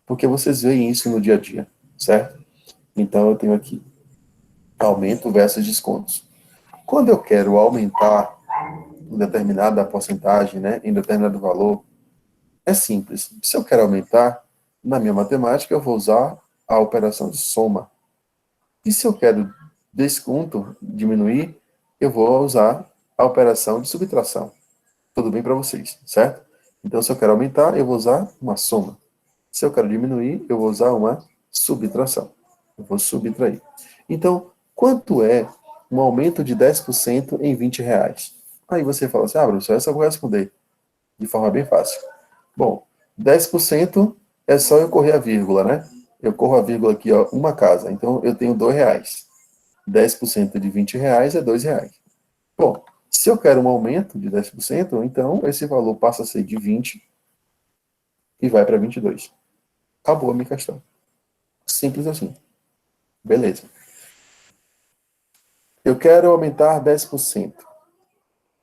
porque vocês veem isso no dia a dia, certo? Então, eu tenho aqui aumento versus descontos. Quando eu quero aumentar em determinada porcentagem, né, em determinado valor, é simples. Se eu quero aumentar, na minha matemática, eu vou usar a operação de soma. E se eu quero desconto, diminuir, eu vou usar a operação de subtração. Tudo bem para vocês, certo? Então, se eu quero aumentar, eu vou usar uma soma. Se eu quero diminuir, eu vou usar uma subtração. Eu vou subtrair. Então, quanto é um aumento de 10% em R$ 20? Aí você fala assim, professor, essa eu vou responder de forma bem fácil. Bom, 10% é só eu correr a vírgula, né? Eu corro a vírgula aqui, ó, uma casa. Então, eu tenho R$ 2. 10% de R$ 20 é R$ 2. Bom, se eu quero um aumento de 10%, então esse valor passa a ser de 20 e vai para 22. Acabou a minha questão. Simples assim. Beleza. Eu quero aumentar 10%,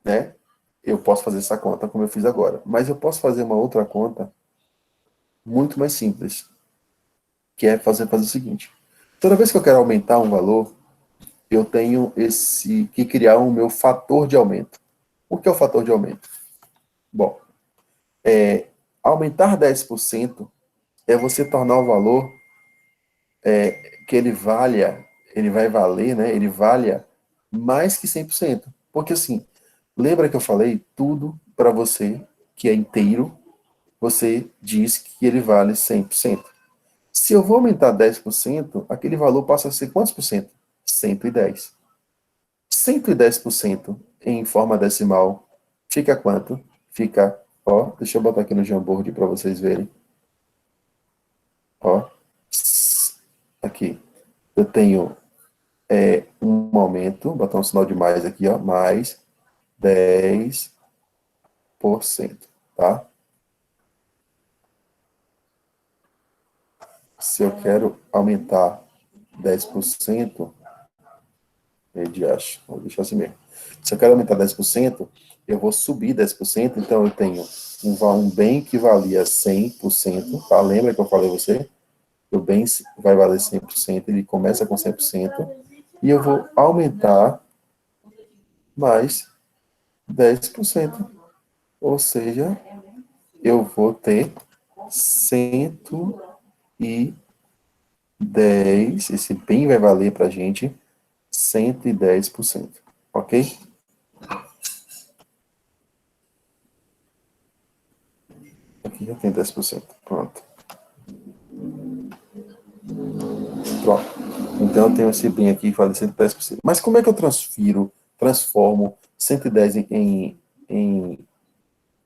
né? Eu posso fazer essa conta como eu fiz agora. Mas eu posso fazer uma outra conta muito mais simples, que é fazer o seguinte. Toda vez que eu quero aumentar um valor, eu tenho que criar o meu fator de aumento. O que é o fator de aumento? Bom, aumentar 10% é você tornar o valor que ele vai valer, né? Ele valha mais que 100%. Porque assim, lembra que eu falei tudo para você que é inteiro, você diz que ele vale 100%. Se eu vou aumentar 10%, aquele valor passa a ser quantos por cento? 110. 110% em forma decimal fica quanto? Fica, ó, deixa eu botar aqui no Jamboard para vocês verem. Ó, aqui. Eu tenho um aumento, vou botar um sinal de mais aqui, ó, mais 10%, tá? Se eu quero aumentar 10%, vou deixar assim mesmo. Se eu quero aumentar 10%, eu vou subir 10%, então eu tenho um bem que valia 100%, tá? Lembra que eu falei a você? O bem vai valer 100%, ele começa com 100%, e eu vou aumentar mais 10%. Ou seja, eu vou ter 110, esse bem vai valer para a gente 110%, ok? Aqui já tem 10%, pronto. Pronto. Então eu tenho esse bem aqui que vale 110%. Mas como é que eu transformo 110 em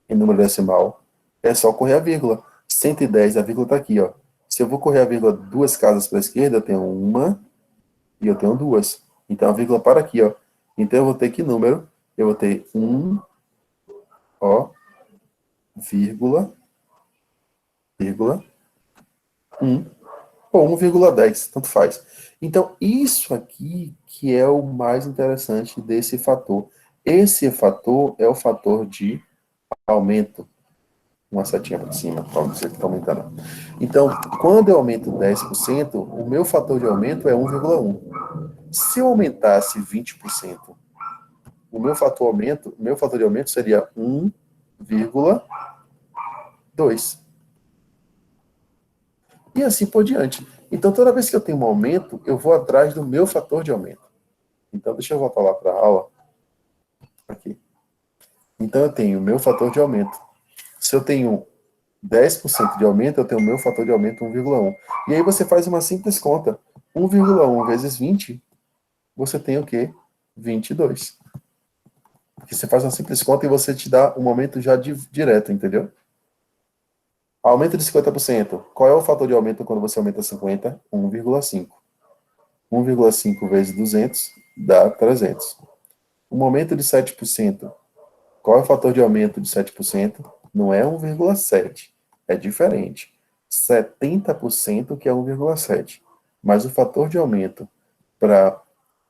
número decimal? É só correr a vírgula. 110, a vírgula está aqui, ó. Se eu vou correr a vírgula duas casas para a esquerda, eu tenho uma e eu tenho duas. Então a vírgula para aqui, ó. Então eu vou ter que número? Eu vou ter 1, ó, vírgula, 1, ou 1,10, tanto faz. Então, isso aqui que é o mais interessante desse fator. Esse fator é o fator de aumento. Uma setinha para cima, para você que está aumentando. Então, quando eu aumento 10%, o meu fator de aumento é 1,1. Se eu aumentasse 20%, o meu fator de aumento seria 1,2. E assim por diante. Então, toda vez que eu tenho um aumento, eu vou atrás do meu fator de aumento. Então, deixa eu voltar lá para a aula. Aqui. Então, eu tenho o meu fator de aumento. Se eu tenho 10% de aumento, eu tenho o meu fator de aumento 1,1. E aí você faz uma simples conta. 1,1 vezes 20, você tem o quê? 22. Porque você faz uma simples conta e você te dá um aumento já direto, entendeu? Aumento de 50%. Qual é o fator de aumento quando você aumenta 50? 1,5. 1,5 vezes 200 dá 300. Um aumento de 7%. Qual é o fator de aumento de 7%? Não é 1,7. É diferente. 70% que é 1,7. Mas o fator de aumento para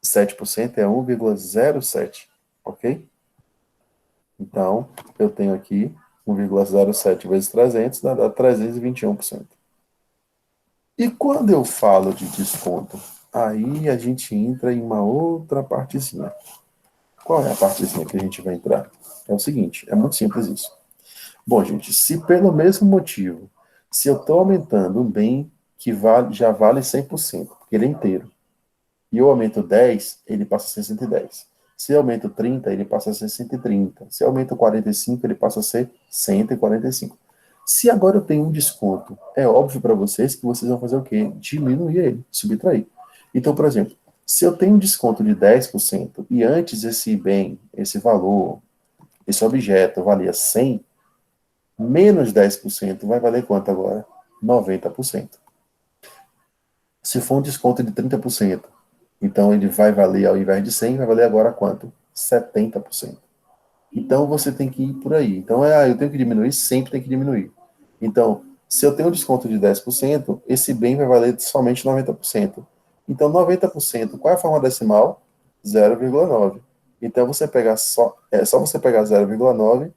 7% é 1,07. Ok? Então, eu tenho aqui 1,07 vezes 300, dá 321%. E quando eu falo de desconto, aí a gente entra em uma outra partezinha. Qual é a partezinha que a gente vai entrar? É o seguinte, é muito simples isso. Bom, gente, se pelo mesmo motivo, se eu estou aumentando um bem que já vale 100%, porque ele é inteiro, e eu aumento 10, ele passa a ser 110. Se eu aumento 30, ele passa a ser 130. Se eu aumento 45, ele passa a ser 145. Se agora eu tenho um desconto, é óbvio para vocês que vocês vão fazer o quê? Diminuir ele, subtrair. Então, por exemplo, se eu tenho um desconto de 10% e antes esse bem, esse valor, esse objeto valia 100, menos 10% vai valer quanto agora? 90%. Se for um desconto de 30%, então ele vai valer, ao invés de 100, vai valer agora quanto? 70%. Então você tem que ir por aí. Então, eu tenho que diminuir, sempre tem que diminuir. Então, se eu tenho um desconto de 10%, esse bem vai valer somente 90%. Então, 90%, qual é a forma decimal? 0,9. Então, é só você pegar 0,9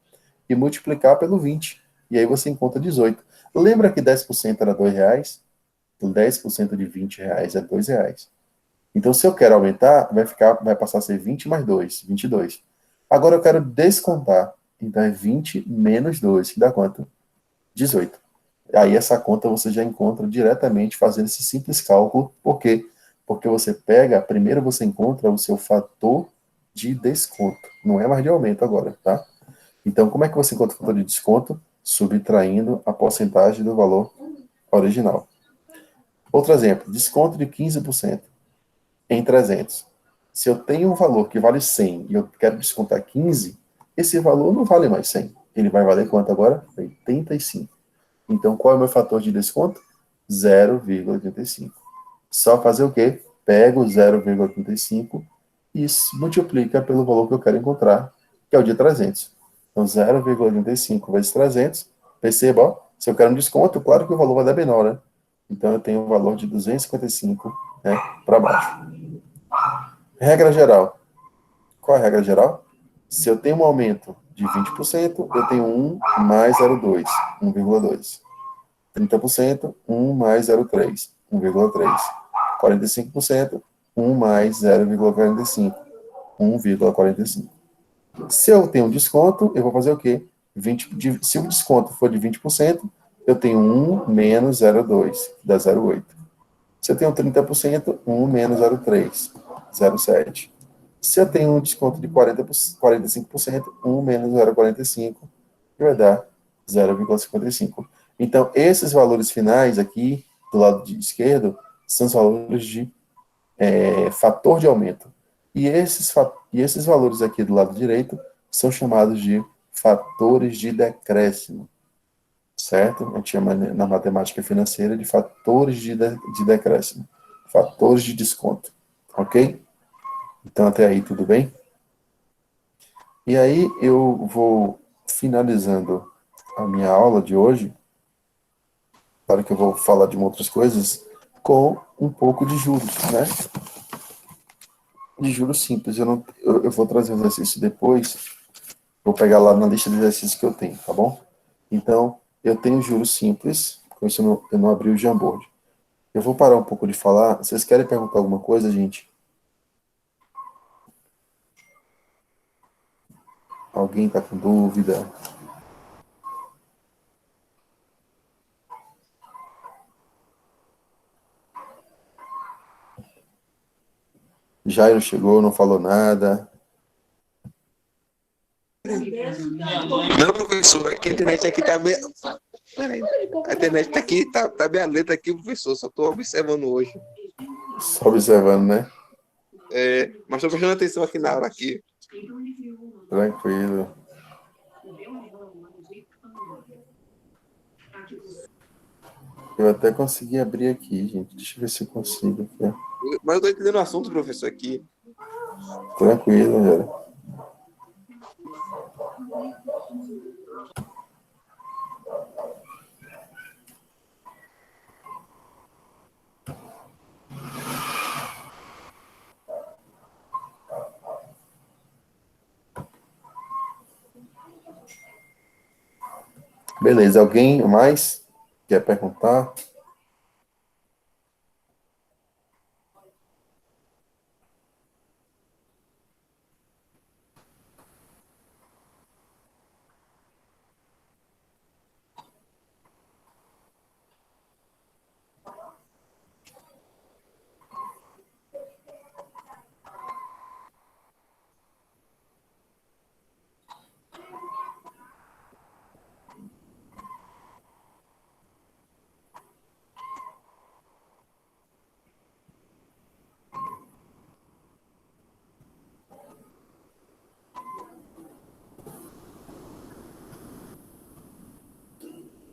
e multiplicar pelo 20. E aí você encontra 18. Lembra que 10% era R$ 2? 10% de R$ 20 é R$ 2. Então, se eu quero aumentar, vai passar a ser 20 mais 2, 22. Agora eu quero descontar. Então é 20 menos 2, que dá quanto? 18. Aí essa conta você já encontra diretamente fazendo esse simples cálculo. Por quê? Porque você pega, primeiro você encontra o seu fator de desconto. Não é mais de aumento agora, tá? Então, como é que você encontra o fator de desconto? Subtraindo a porcentagem do valor original. Outro exemplo, desconto de 15% em 300. Se eu tenho um valor que vale 100 e eu quero descontar 15, esse valor não vale mais 100. Ele vai valer quanto agora? 85. Então, qual é o meu fator de desconto? 0,85. Só fazer o quê? Pego 0,85 e multiplica pelo valor que eu quero encontrar, que é o de 300. Então, 0,85 vezes 300. Perceba, ó, se eu quero um desconto, claro que o valor vai dar menor, né? Então, eu tenho um valor de 255, né, para baixo. Regra geral. Qual é a regra geral? Se eu tenho um aumento de 20%, eu tenho 1 mais 0,2, 1,2. 30%, 1 mais 0,3, 1,3. 45%, 1 mais 0,45, 1,45. Se eu tenho um desconto, eu vou fazer o quê? Se o desconto for de 20%, eu tenho 1 menos 0,2, que dá 0,8. Se eu tenho 30%, 1 menos 0,3, 0,7. Se eu tenho um desconto de 45%, 1 menos 0,45, que vai dar 0,55. Então, esses valores finais aqui, do lado esquerdo, são os valores de fator de aumento. E esses valores aqui do lado direito são chamados de fatores de decréscimo, certo? A gente chama na matemática financeira de fatores de decréscimo, fatores de desconto, ok? Então, até aí, tudo bem? E aí, eu vou finalizando a minha aula de hoje, claro que eu vou falar de outras coisas, com um pouco de juros, né? De juros simples. Eu vou trazer o exercício depois, vou pegar lá na lista de exercícios que eu tenho, tá bom? Então, eu tenho juros simples, com isso eu não abri o Jamboard. Eu vou parar um pouco de falar. Vocês querem perguntar alguma coisa, gente? Alguém está com dúvida? Jairo chegou, não falou nada. Não, professor, é que a internet aqui tá bem. Peraí, a internet tá aqui, tá bem lenta aqui, professor. Só tô observando hoje. Só observando, né? Mas tô prestando atenção aqui na aula aqui. Tranquilo. Eu até consegui abrir aqui, gente. Deixa eu ver se eu consigo aqui, ó. Mas eu tô entendendo o assunto, professor, aqui. Tranquilo, velho. Beleza, alguém mais quer perguntar?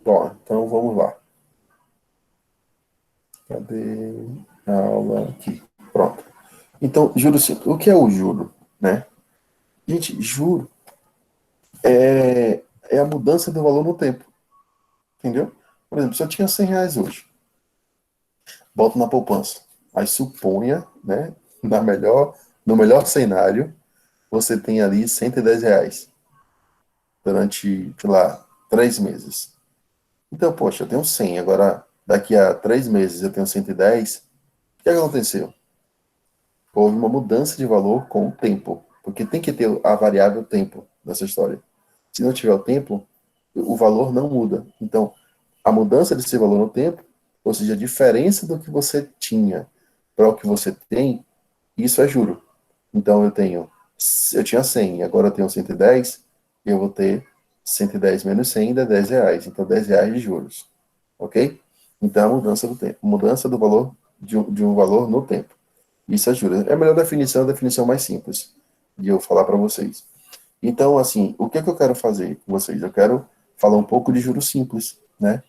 Bom, então vamos lá. Cadê a aula aqui? Pronto. Então, juro simples. O que é o juro, né? Gente, juro é a mudança do valor no tempo, entendeu? Por exemplo, se eu tinha 100 reais hoje, boto na poupança. Aí suponha, né, no melhor cenário, você tem ali 110 reais durante, sei lá, 3 meses. Então, poxa, eu tenho 100, agora daqui a 3 meses eu tenho 110. O que aconteceu? Houve uma mudança de valor com o tempo, porque tem que ter a variável tempo nessa história. Se não tiver o tempo, o valor não muda. Então, a mudança desse valor no tempo, ou seja, a diferença do que você tinha para o que você tem, isso é juro. Então, eu tinha 100, agora eu tenho 110, eu vou ter 110 menos 100 dá 10 reais. Então, 10 reais de juros. Ok? Então, a mudança do tempo, mudança do valor de um valor no tempo. Isso é juros. É a melhor definição, a definição mais simples de eu falar para vocês. Então, assim, o que é que eu quero fazer com vocês? Eu quero falar um pouco de juros simples, né?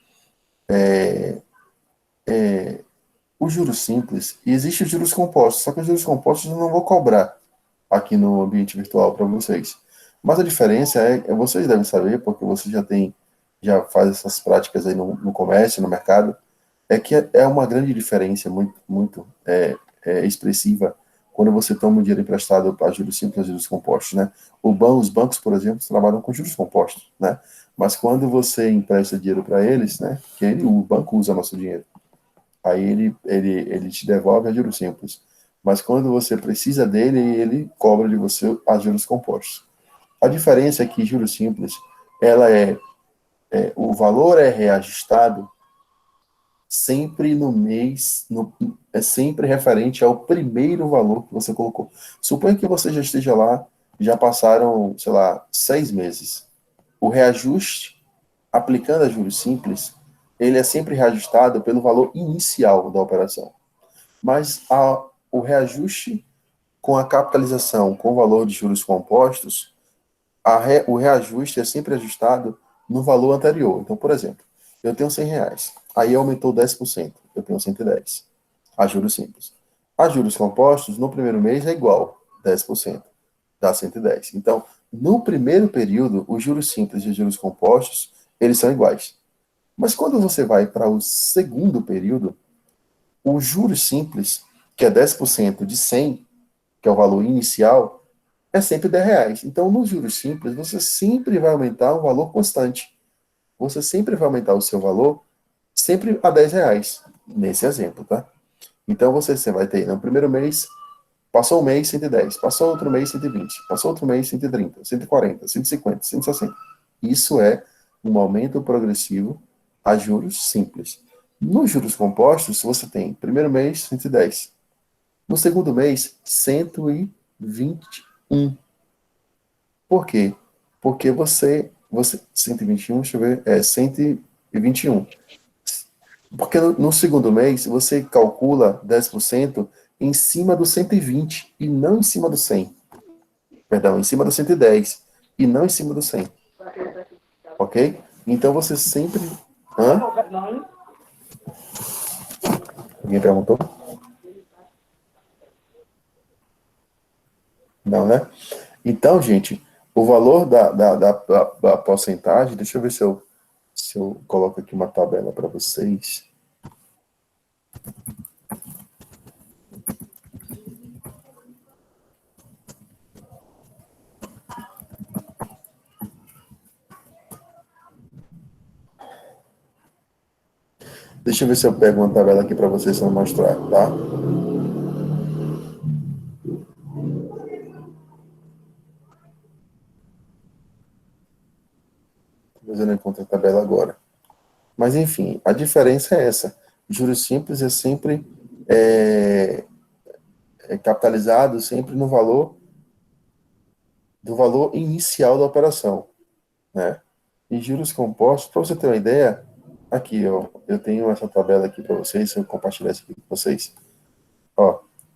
O juros simples, e existe os juros compostos, só que os juros compostos eu não vou cobrar aqui no ambiente virtual para vocês. Mas a diferença vocês devem saber, porque você já faz essas práticas aí no comércio, no mercado, é que é uma grande diferença, muito expressiva, quando você toma um dinheiro emprestado para juros simples e juros compostos, né? Os bancos, por exemplo, trabalham com juros compostos, né? Mas quando você empresta dinheiro para eles, né? O banco usa nosso dinheiro. Aí ele te devolve a juros simples. Mas quando você precisa dele, ele cobra de você a juros compostos. A diferença é que juros simples, ela o valor é reajustado sempre no mês, é sempre referente ao primeiro valor que você colocou. Suponha que você já esteja lá, já passaram, sei lá, 6 meses. O reajuste, aplicando a juros simples, ele é sempre reajustado pelo valor inicial da operação. Mas o reajuste com a capitalização com o valor de juros compostos, o reajuste é sempre ajustado no valor anterior. Então, por exemplo, eu tenho 100 reais, aí aumentou 10%, eu tenho 110, a juros simples. A juros compostos, no primeiro mês é igual, 10%, dá 110. Então, no primeiro período, os juros simples e os juros compostos, eles são iguais. Mas quando você vai para o segundo período, o juros simples, que é 10% de 100, que é o valor inicial, é sempre 10 reais. Então, nos juros simples, você sempre vai aumentar um valor constante. Você sempre vai aumentar o seu valor sempre a 10 reais, nesse exemplo, tá? Então, você vai ter, no primeiro mês, passou um mês, 110, passou outro mês, 120, passou outro mês, 130, 140, 150, 160. Isso é um aumento progressivo a juros simples. Nos juros compostos, você tem, primeiro mês, 110. No segundo mês, 121. Por quê? Porque 121, deixa eu ver, 121. Porque no segundo mês, você calcula 10% em cima do 120 e não em cima do 100. Perdão, em cima do 110 e não em cima do 100. Ok? Então você sempre... Hã? Alguém perguntou? Não, né? Então, gente, o valor da porcentagem, deixa eu ver se eu coloco aqui uma tabela para vocês. Deixa eu ver se eu pego uma tabela aqui para vocês para mostrar, tá? Talvez eu não encontre a tabela agora. Mas, enfim, a diferença é essa. Juros simples é sempre é, capitalizado sempre no valor do valor inicial da operação, né? E juros compostos, para você ter uma ideia, aqui, ó, eu tenho essa tabela aqui para vocês, se eu compartilhar isso aqui com vocês. Ó,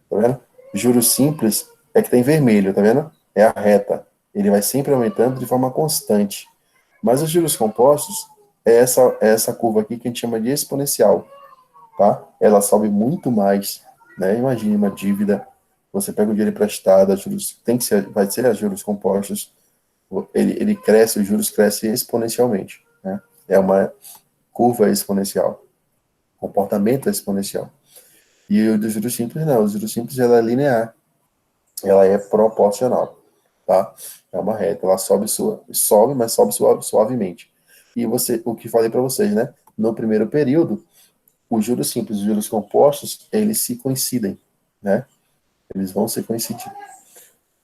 tá vendo? Juros simples é que tem vermelho, tá vendo? É a reta. Ele vai sempre aumentando de forma constante. Mas os juros compostos é essa curva aqui que a gente chama de exponencial, tá? Ela sobe muito mais, né? Imagine uma dívida, você pega o dinheiro emprestado, juros, tem que ser, vai ser a juros compostos, ele cresce, os juros crescem exponencialmente, né? É uma curva exponencial, comportamento exponencial. E o dos juros simples não, os juros simples ela é linear, ela é proporcional, tá? É uma reta, ela sobe, mas sobe suavemente. E você, o que falei para vocês, né? No primeiro período, os juros simples e os juros compostos, eles se coincidem, né? Eles vão se coincidir.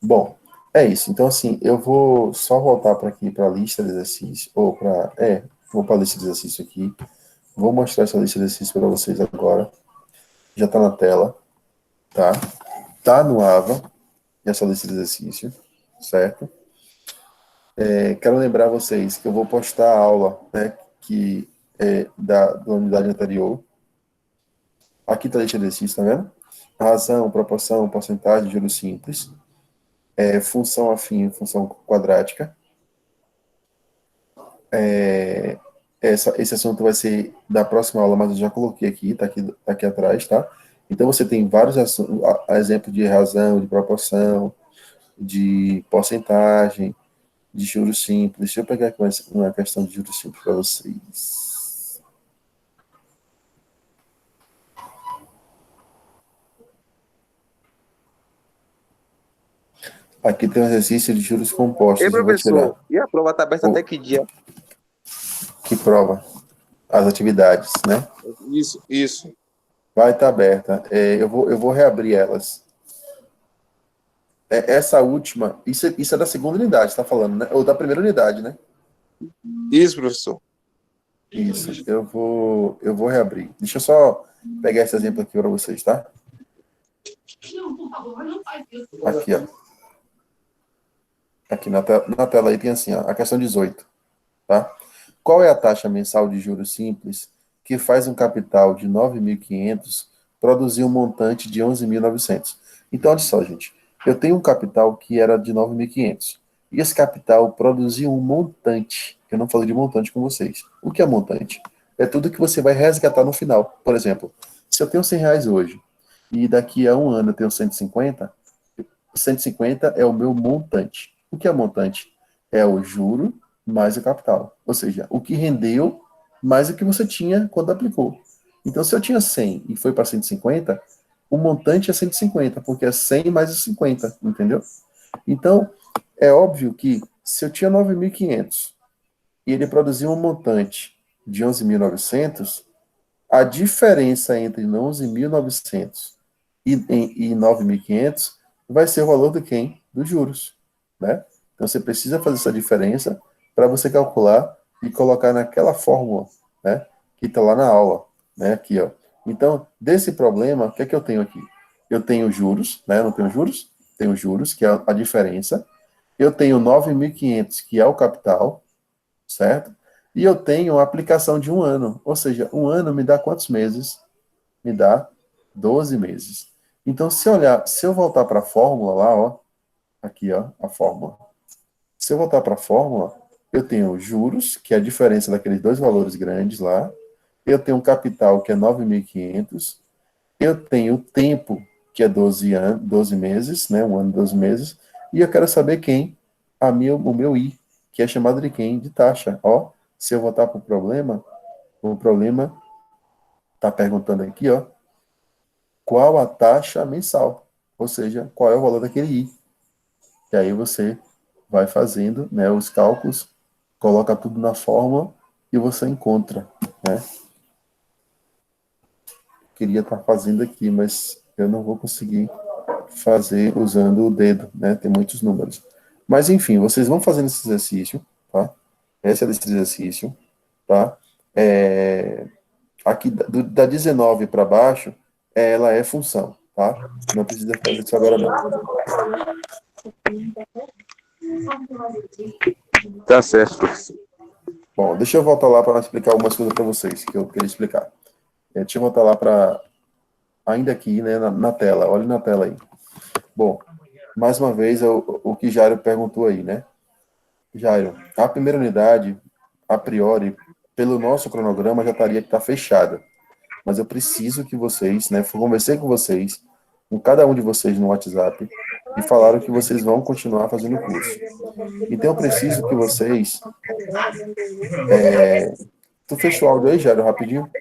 Bom, é isso. Então, assim, eu vou só voltar para aqui para a lista de exercícios, ou para, vou para a lista de exercício aqui. Vou mostrar essa lista de exercícios para vocês agora. Já está na tela, tá? Tá no AVA, essa lista de exercício, certo? Quero lembrar vocês que eu vou postar a aula, né, que é da unidade anterior. Aqui está a lista de exercícios, tá vendo? Razão, proporção, porcentagem, juros simples. Função afim, função quadrática. Esse assunto vai ser da próxima aula, mas eu já coloquei aqui, tá aqui atrás, tá? Então, você tem vários exemplos de razão, de proporção, de porcentagem, de juros simples. Deixa eu pegar aqui uma questão de juros simples para vocês. Aqui tem um exercício de juros Ei, compostos. Eu vou tirar professor, e a prova tá aberta o até que dia? que prova as atividades, né? Isso, isso. Vai estar aberta. Eu vou reabrir elas. Essa última, isso é da segunda unidade, está falando, né? Ou da primeira unidade, né? Isso, professor. Isso. Eu vou reabrir. Deixa eu só pegar esse exemplo aqui para vocês, tá? Aqui, ó. Aqui na tela aí tem assim, ó, a questão 18, tá? Qual é a taxa mensal de juros simples que faz um capital de 9.500 produzir um montante de 11.900? Então, olha só, gente. Eu tenho um capital que era de 9.500. E esse capital produziu um montante. Eu não falei de montante com vocês. O que é montante? É tudo que você vai resgatar no final. Por exemplo, se eu tenho R$ 100 hoje e daqui a um ano eu tenho 150, 150 é o meu montante. O que é montante? É o juro mais o capital. Ou seja, o que rendeu mais o que você tinha quando aplicou. Então, se eu tinha 100 e foi para 150, o montante é 150, porque é 100 mais os 50, entendeu? Então, é óbvio que se eu tinha 9.500 e ele produziu um montante de 11.900, a diferença entre 11.900 e 9.500 vai ser o valor de quem? Dos juros, né? Então, você precisa fazer essa diferença para você calcular e colocar naquela fórmula, né? Que está lá na aula, né? Aqui, ó. Então, desse problema, o que é que eu tenho aqui? Eu tenho juros, né? Eu não tenho juros? Tenho juros, que é a diferença. Eu tenho 9.500, que é o capital, certo? E eu tenho a aplicação de um ano. Ou seja, um ano me dá quantos meses? Me dá 12 meses. Então, se eu voltar para a fórmula lá, ó, aqui, ó, a fórmula. Se eu voltar para a fórmula, eu tenho juros, que é a diferença daqueles dois valores grandes lá. Eu tenho um capital, que é 9.500. Eu tenho o tempo, que é 12 meses, né? Um ano, 12 meses. E eu quero saber quem? O meu I, que é chamado de quem? De taxa. Ó, se eu voltar para o problema está perguntando aqui, ó, qual a taxa mensal? Ou seja, qual é o valor daquele I. E aí você vai fazendo, né, os cálculos, coloca tudo na fórmula e você encontra, né? queria estar fazendo aqui, mas eu não vou conseguir fazer usando o dedo, né? Tem muitos números. Mas, enfim, vocês vão fazendo esse exercício, tá? Esse é desse exercício, tá? Aqui, da 19 para baixo, ela é função, tá? Não precisa fazer isso agora, não. Tá certo, professor. Bom, deixa eu voltar lá para explicar algumas coisas para vocês, que eu queria explicar. Deixa eu voltar lá para... Ainda aqui, né, na tela. Olhe na tela aí. Bom, mais uma vez, o que Jairo perguntou aí, né? Jairo, a primeira unidade, a priori, pelo nosso cronograma, já estaria que tá fechada. Mas eu preciso que vocês, né? Conversei com vocês, com cada um de vocês no WhatsApp, e falaram que vocês vão continuar fazendo o curso. Então, eu preciso que vocês... Tu fechou o áudio aí, Jairo, rapidinho?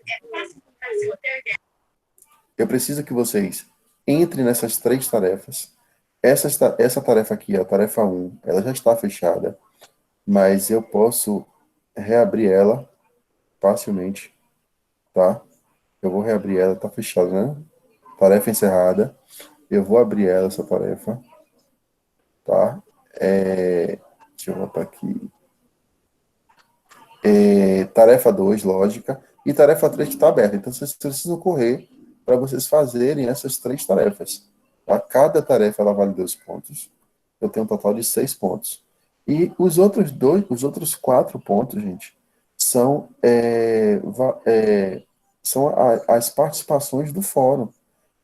Eu preciso que vocês entrem nessas 3 tarefas. Essa tarefa aqui, a tarefa 1, ela já está fechada, mas eu posso reabrir ela facilmente, tá? Eu vou reabrir ela, tá fechada, né? Tarefa encerrada. Eu vou abrir ela, essa tarefa, tá? Deixa eu voltar aqui. Tarefa 2, lógica, e tarefa 3 que está aberta. Então, vocês precisam correr para vocês fazerem essas 3 tarefas. A cada tarefa, ela vale 2 pontos. Eu tenho um total de 6 pontos. E os outros 4 pontos, gente, são, as participações do fórum,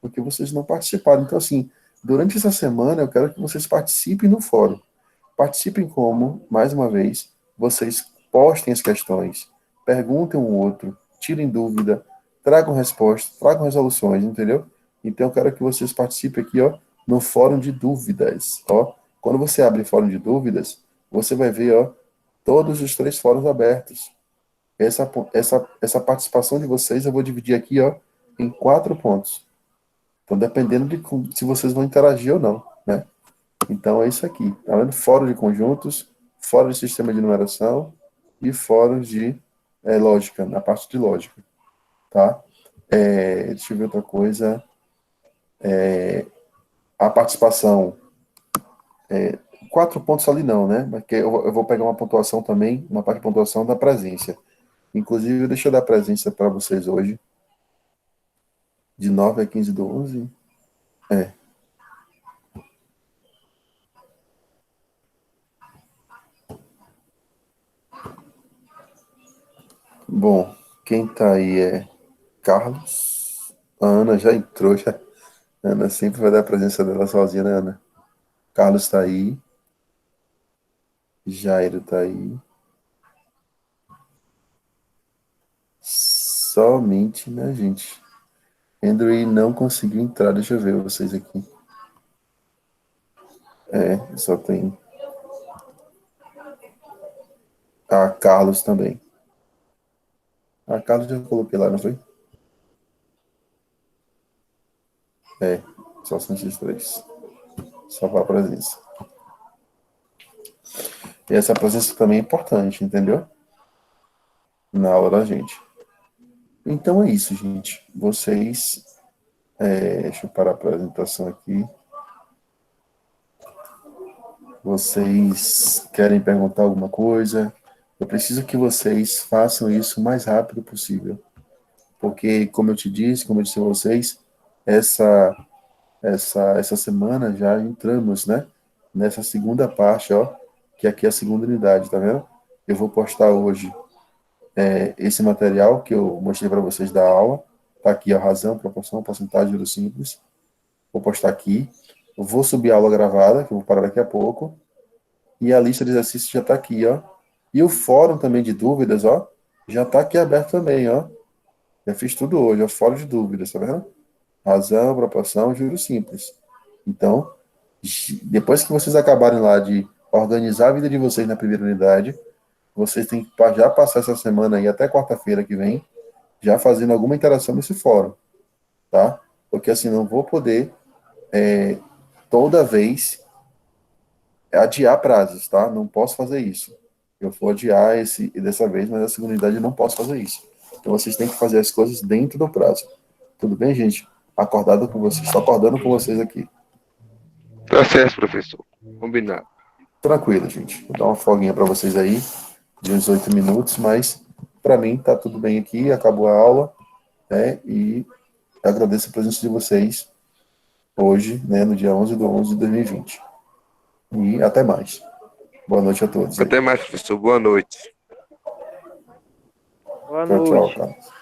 porque vocês não participaram. Então, assim, durante essa semana, eu quero que vocês participem no fórum. Participem como, mais uma vez, vocês postem as questões, perguntem um outro, tirem dúvida, tragam respostas, tragam resoluções, entendeu? Então, eu quero que vocês participem aqui, ó, no fórum de dúvidas, ó. Quando você abre fórum de dúvidas, você vai ver, ó, todos os 3 fóruns abertos. Essa participação de vocês, eu vou dividir aqui, ó, em 4 pontos. Então, dependendo de se vocês vão interagir ou não, né? Então, é isso aqui. Tá vendo? Fórum de conjuntos, fórum de sistema de numeração e fórum de lógica, na parte de lógica, tá? Deixa eu ver outra coisa. A participação, 4 pontos ali não, né? Porque eu vou pegar uma pontuação também, uma parte de pontuação da presença. Inclusive, deixa eu dar presença para vocês hoje. De 9 a 15/11. Bom, quem tá aí é Carlos. A Ana já entrou, já. A Ana sempre vai dar a presença dela sozinha, né, Ana? Carlos tá aí. Jairo tá aí. Somente, né, gente? Andrew não conseguiu entrar. Deixa eu ver vocês aqui. Só tem. Ah, Carlos também. Ah, Carlos já coloquei lá, não foi? Só são esses 3. Salvar a presença. E essa presença também é importante, entendeu? Na aula da gente. Então é isso, gente. Vocês. Deixa eu parar a apresentação aqui. Vocês querem perguntar alguma coisa? Eu preciso que vocês façam isso o mais rápido possível. Porque, como eu te disse, como eu disse a vocês, essa semana já entramos, né? Nessa segunda parte, ó, que aqui é a segunda unidade, tá vendo? Eu vou postar hoje esse material que eu mostrei para vocês da aula. Tá aqui a razão, proporção, porcentagem, juros simples. Vou postar aqui. Eu vou subir a aula gravada, que eu vou parar daqui a pouco. E a lista de exercícios já está aqui, ó. E o fórum também de dúvidas, ó, já está aqui aberto também, ó. Já fiz tudo hoje, ó, fórum de dúvidas, tá vendo? Razão, proporção, juros simples. Então, depois que vocês acabarem lá de organizar a vida de vocês na primeira unidade, vocês têm que já passar essa semana aí até quarta-feira que vem, já fazendo alguma interação nesse fórum, tá? Porque assim, não vou poder toda vez adiar prazos, tá? Não posso fazer isso. Eu vou adiar dessa vez, mas a segunda unidade eu não posso fazer isso. Então vocês têm que fazer as coisas dentro do prazo. Tudo bem, gente? Acordado com vocês. Estou acordando com vocês aqui. Tá certo, professor. Combinado. Tranquilo, gente. Vou dar uma folguinha para vocês aí, de uns 8 minutos, mas para mim tá tudo bem aqui, acabou a aula, né? E agradeço a presença de vocês hoje, né, no dia 11/11/2020. E até mais. Boa noite a todos. Aí. Até mais, professor. Boa noite. Boa Tchau, noite. Carlos.